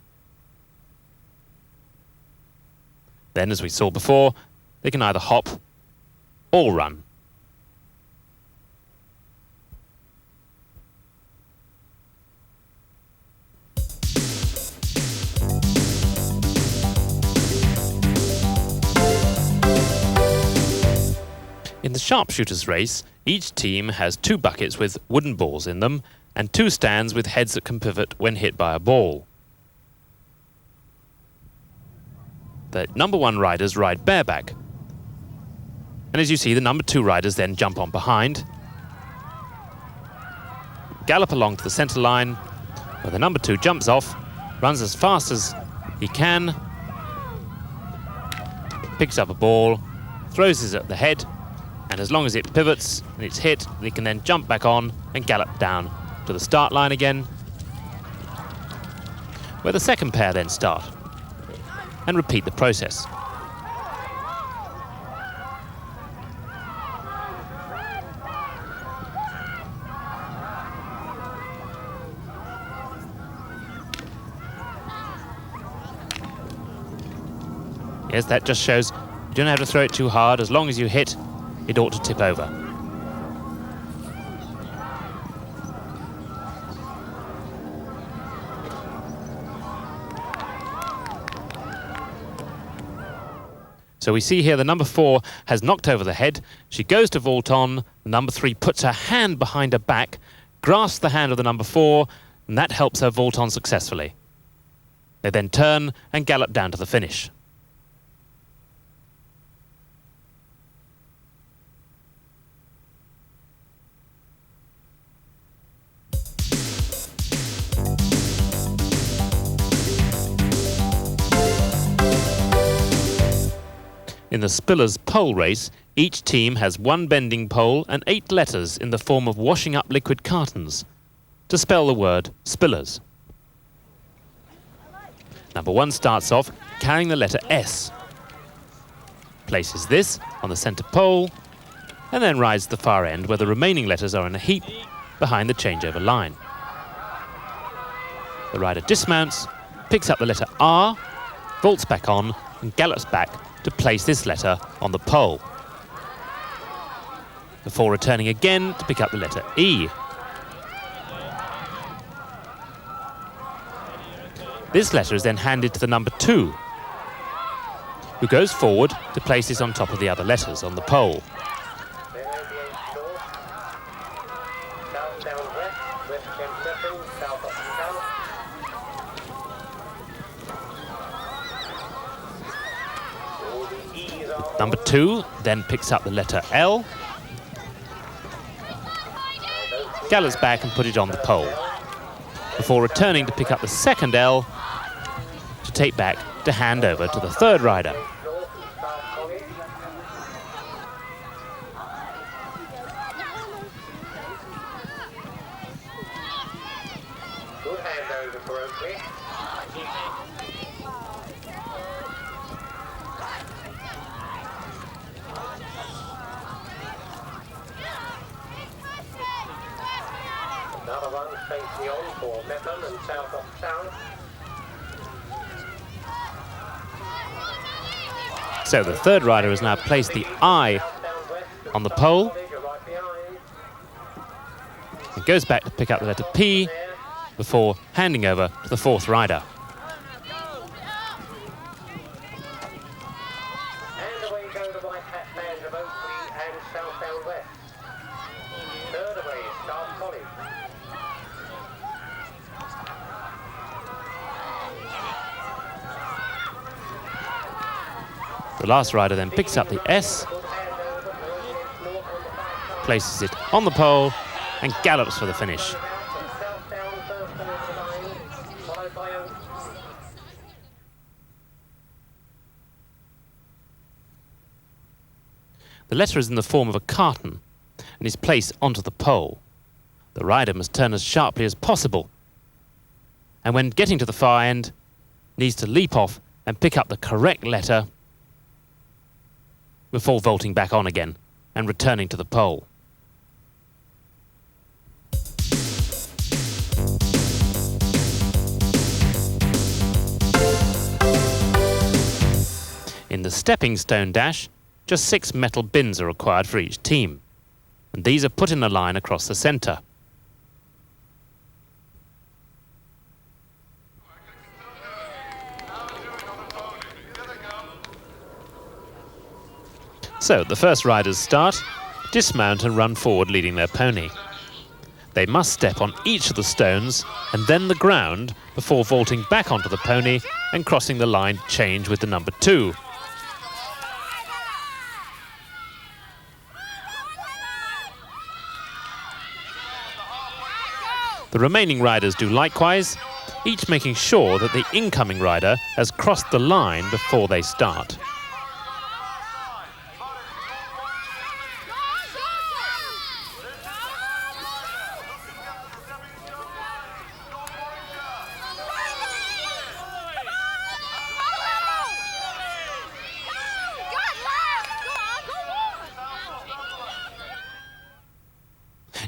Then, as we saw before, they can either hop or run. In the sharpshooters race, each team has 2 buckets with wooden balls in them and 2 stands with heads that can pivot when hit by a ball. The number 1 riders ride bareback. And as you see, the number 2 riders then jump on behind, gallop along to the centre line, where the number 2 jumps off, runs as fast as he can, picks up a ball, throws it at the head, and as long as it pivots and it's hit, they can then jump back on and gallop down to the start line again, where the second pair then start, and repeat the process. Yes, that just shows you don't have to throw it too hard. As long as you hit, it ought to tip over. So we see here the number 4 has knocked over the head. She goes to vault on. The number 3 puts her hand behind her back, grasps the hand of the number 4, and that helps her vault on successfully. They then turn and gallop down to the finish. In the Spillers pole race, each team has 1 bending pole and 8 letters in the form of washing up liquid cartons to spell the word Spillers. Number 1 starts off carrying the letter S, places this on the centre pole, and then rides to the far end where the remaining letters are in a heap behind the changeover line. The rider dismounts, picks up the letter R, vaults back on, and gallops back to place this letter on the pole, before returning again to pick up the letter E. This letter is then handed to the number 2, who goes forward to place this on top of the other letters on the pole. Number 2 then picks up the letter L, gallops back and put it on the pole, before returning to pick up the second L to take back to hand over to the 3rd rider. Good handover for Oakley. Another one facing on for Metham and South of Town. So the 3rd rider has now placed the I on the pole. It goes back to pick up the letter P before handing over to the 4th rider. And away go the white hat bands of Oakley and Southbound West. 3rd away is Start College. The last rider then picks up the S, places it on the pole, and gallops for the finish. The letter is in the form of a carton and is placed onto the pole. The rider must turn as sharply as possible, and when getting to the far end, needs to leap off and pick up the correct letter before vaulting back on again and returning to the pole. the stepping stone dash, just 6 metal bins are required for each team, and these are put in a line across the centre. So the first riders start, dismount and run forward leading their pony. They must step on each of the stones and then the ground before vaulting back onto the pony and crossing the line change with the number 2. The remaining riders do likewise, each making sure that the incoming rider has crossed the line before they start.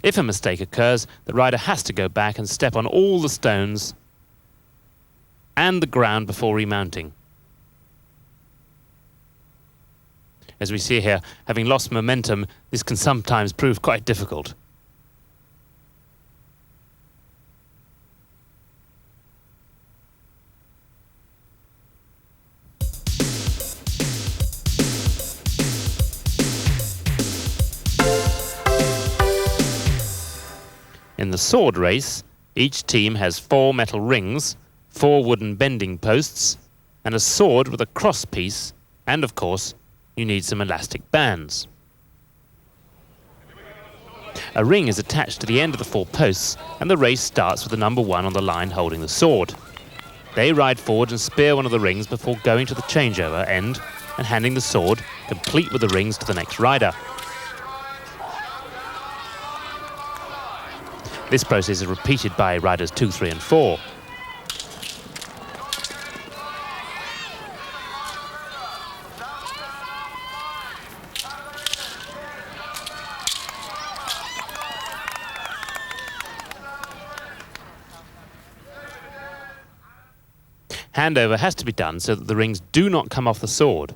If a mistake occurs, the rider has to go back and step on all the stones and the ground before remounting. As we see here, having lost momentum, this can sometimes prove quite difficult. In the sword race, each team has 4 metal rings, 4 wooden bending posts, and a sword with a cross piece, and of course, you need some elastic bands. A ring is attached to the end of the 4 posts, and the race starts with the number 1 on the line holding the sword. They ride forward and spear one of the rings before going to the changeover end and handing the sword, complete with the rings, to the next rider. This process is repeated by riders 2, 3 and 4. Handover has to be done so that the rings do not come off the sword.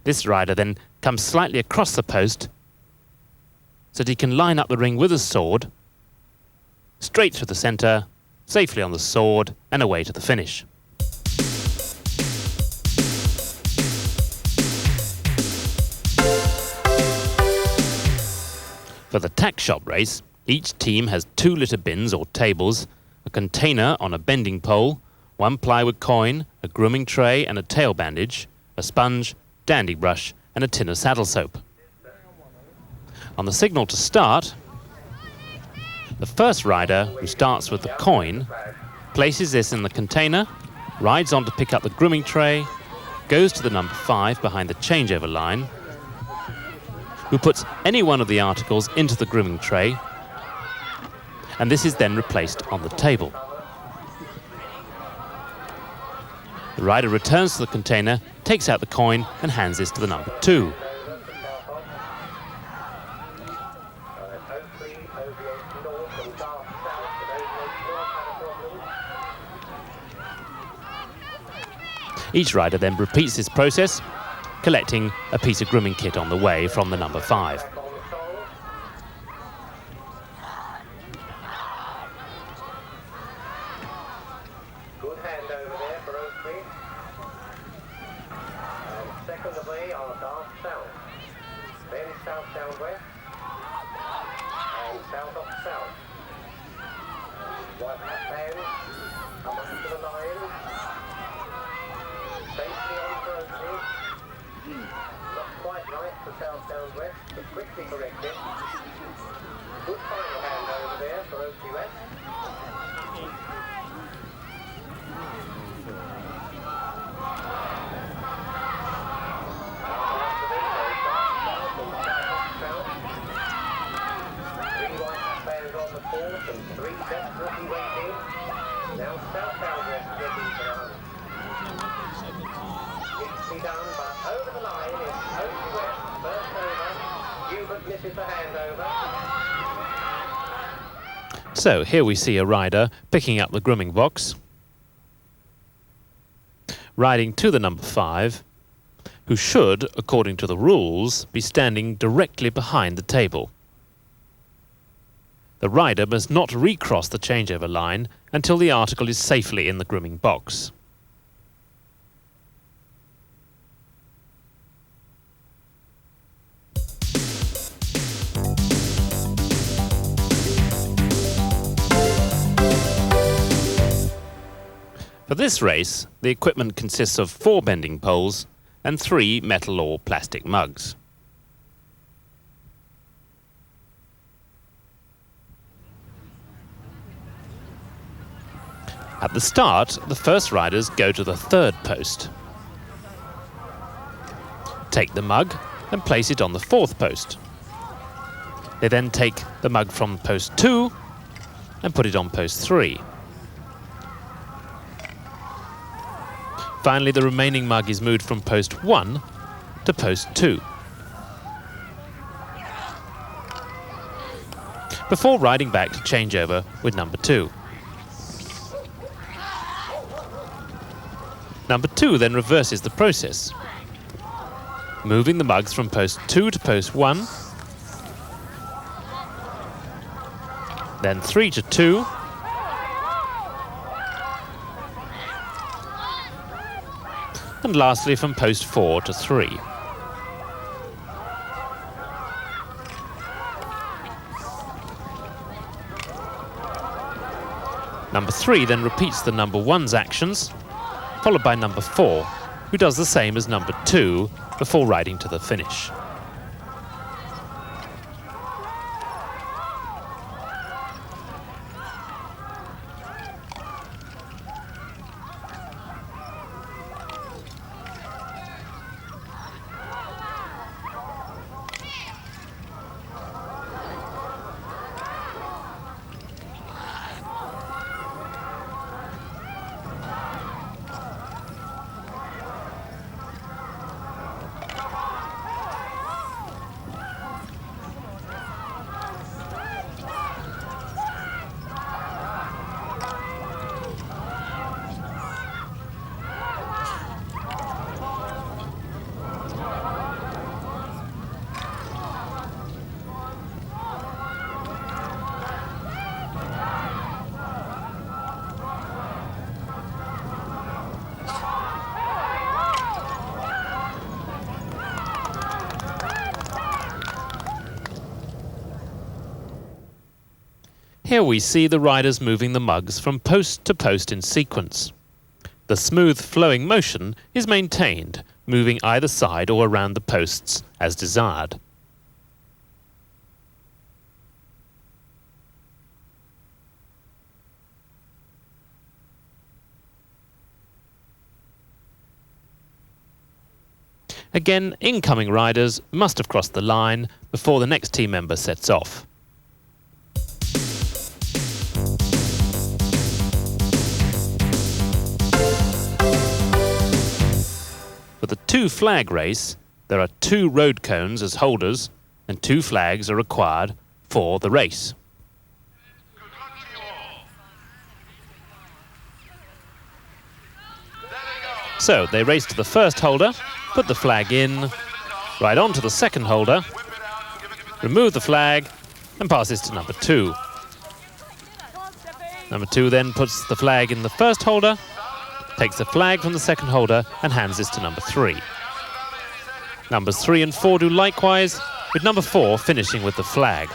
This rider then comes slightly across the post so that he can line up the ring with his sword, straight through the centre, safely on the sword, and away to the finish. For the tack shop race, each team has 2 litter bins or tables, a container on a bending pole, 1 plywood coin, a grooming tray and a tail bandage, a sponge, dandy brush and a tin of saddle soap. On the signal to start, the first rider, who starts with the coin, places this in the container, rides on to pick up the grooming tray, goes to the number 5 behind the changeover line, who puts any one of the articles into the grooming tray, and this is then replaced on the table. The rider returns to the container, takes out the coin and hands this to the number 2. Each rider then repeats this process, collecting a piece of grooming kit on the way from the number 5. Good hand over there for Oakley. And second away are north south. Then south down west. And south up south. White hat bands come up to the line. Safely on for Oakley. Not quite right for south down west, but quickly corrected. Good final hand over there for Oakley West. And 3 desperately waiting. Now southbound west ready for us. Needs to be done, but over the line is Oakley West, first over. Hubert misses the handover. So here we see a rider picking up the grooming box, riding to the number 5, who should, according to the rules, be standing directly behind the table. The rider must not recross the changeover line until the article is safely in the grooming box. For this race, the equipment consists of 4 bending poles and 3 metal or plastic mugs. At the start, the first riders go to the 3rd post. Take the mug and place it on the 4th post. They then take the mug from post 2 and put it on post 3. Finally, the remaining mug is moved from post 1 to post 2. Before riding back to changeover with number 2. Number 2 then reverses the process, moving the mugs from post 2 to post 1, then 3 to 2, and lastly from post 4 to 3. Number 3 then repeats the number 1's actions, followed by number 4, who does the same as number 2 before riding to the finish. Here we see the riders moving the mugs from post to post in sequence. The smooth flowing motion is maintained, moving either side or around the posts as desired. Again, incoming riders must have crossed the line before the next team member sets off. For the 2 flag race, there are 2 road cones as holders and 2 flags are required for the race. Good luck to you all. There they go. So they race to the first holder, put the flag in, ride on to the second holder, Whip it out and give it to the remove the flag and passes to number 2. Number 2 then puts the flag in the first holder, takes the flag from the second holder and hands this to number 3. Numbers 3 and 4 do likewise, with number 4 finishing with the flag.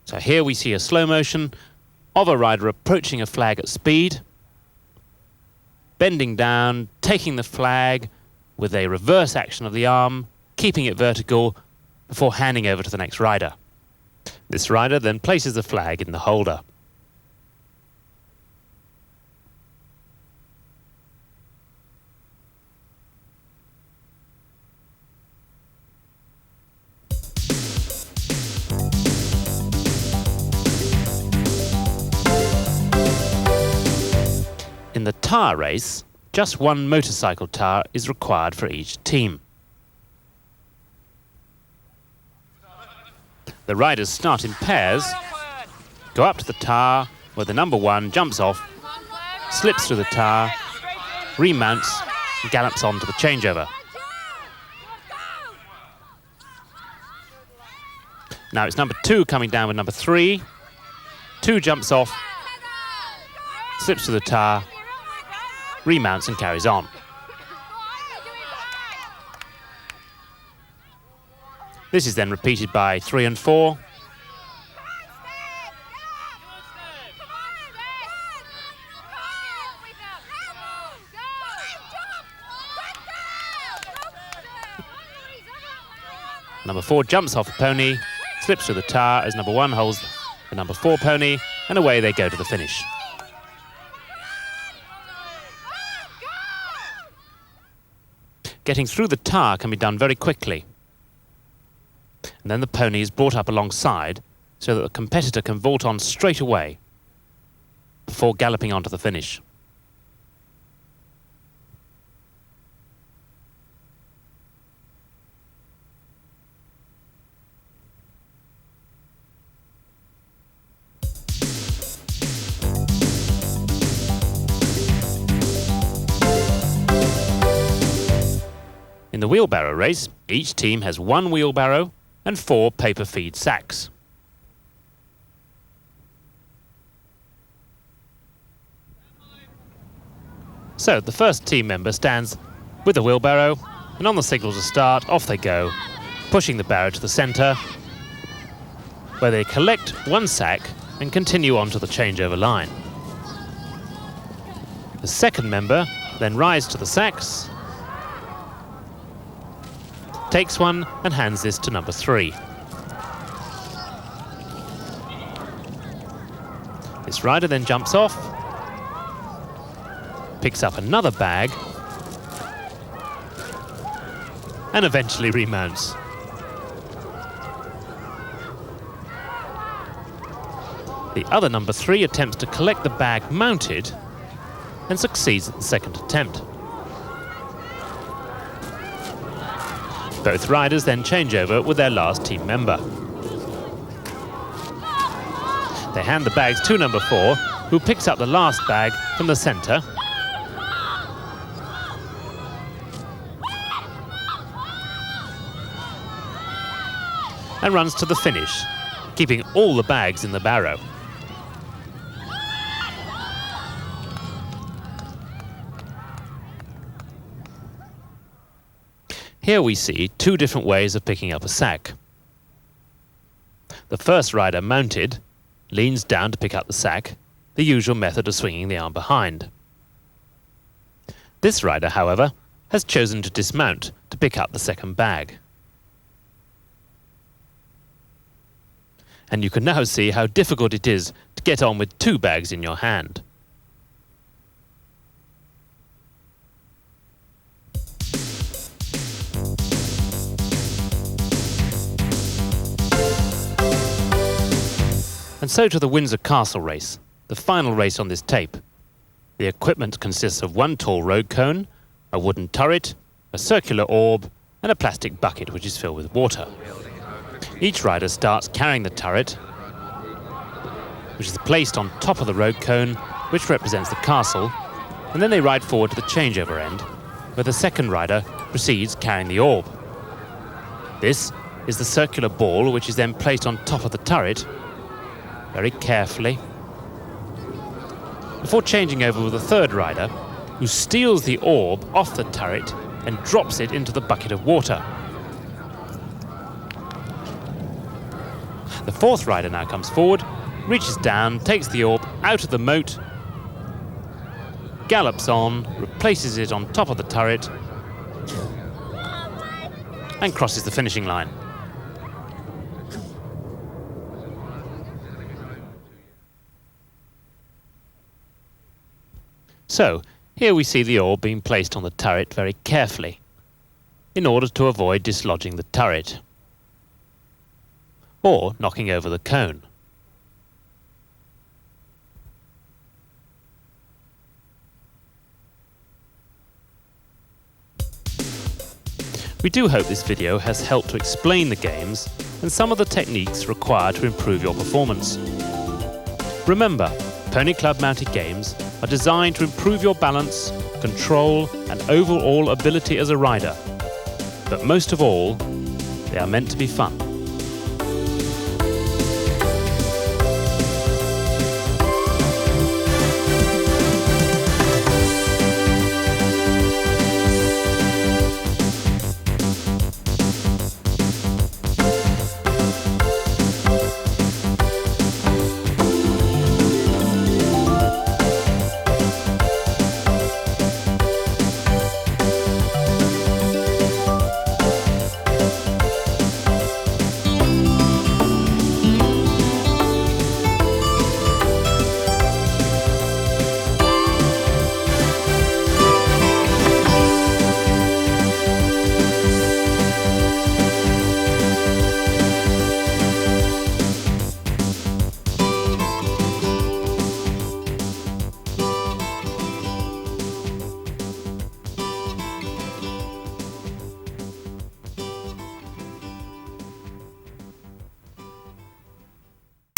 So here we see a slow motion of a rider approaching a flag at speed, bending down, taking the flag with a reverse action of the arm, keeping it vertical before handing over to the next rider. This rider then places the flag in the holder. In the tyre race, just one motorcycle tyre is required for each team. The riders start in pairs, go up to the tyre where the number 1 jumps off, slips through the tyre, remounts and gallops on to the changeover. Now it's number 2 coming down with number 3. 2 jumps off, slips through the tyre, remounts and carries on. This is then repeated by 3 and 4. Number 4 jumps off the pony, slips through the tyre as number 1 holds the number 4 pony, and away they go to the finish. Getting through the tyre can be done very quickly. And then the pony is brought up alongside so that the competitor can vault on straight away before galloping onto the finish. In the wheelbarrow race, each team has 1 wheelbarrow and 4 paper feed sacks. So the first team member stands with the wheelbarrow, and on the signal to start, off they go, pushing the barrow to the centre, where they collect 1 sack and continue on to the changeover line. The second member then rides to the sacks, takes one and hands this to number 3. This rider then jumps off, picks up another bag, and eventually remounts. The other number 3 attempts to collect the bag mounted and succeeds at the second attempt. Both riders then change over with their last team member. They hand the bags to number 4, who picks up the last bag from the centre. And runs to the finish, keeping all the bags in the barrow. Here we see 2 different ways of picking up a sack. The first rider, mounted, leans down to pick up the sack, the usual method of swinging the arm behind. This rider, however, has chosen to dismount to pick up the second bag. And you can now see how difficult it is to get on with 2 bags in your hand. And so to the Windsor Castle race, the final race on this tape. The equipment consists of 1 tall road cone, a wooden turret, a circular orb, and a plastic bucket which is filled with water. Each rider starts carrying the turret, which is placed on top of the road cone, which represents the castle, and then they ride forward to the changeover end, where the second rider proceeds carrying the orb. This is the circular ball which is then placed on top of the turret, very carefully, before changing over with the third rider, who steals the orb off the turret and drops it into the bucket of water. The fourth rider now comes forward, reaches down, takes the orb out of the moat, gallops on, replaces it on top of the turret, and crosses the finishing line. So, here we see the orb being placed on the turret very carefully, in order to avoid dislodging the turret, or knocking over the cone. We do hope this video has helped to explain the games and some of the techniques required to improve your performance. Remember, Pony Club mounted games are designed to improve your balance, control and overall ability as a rider. But most of all, they are meant to be fun.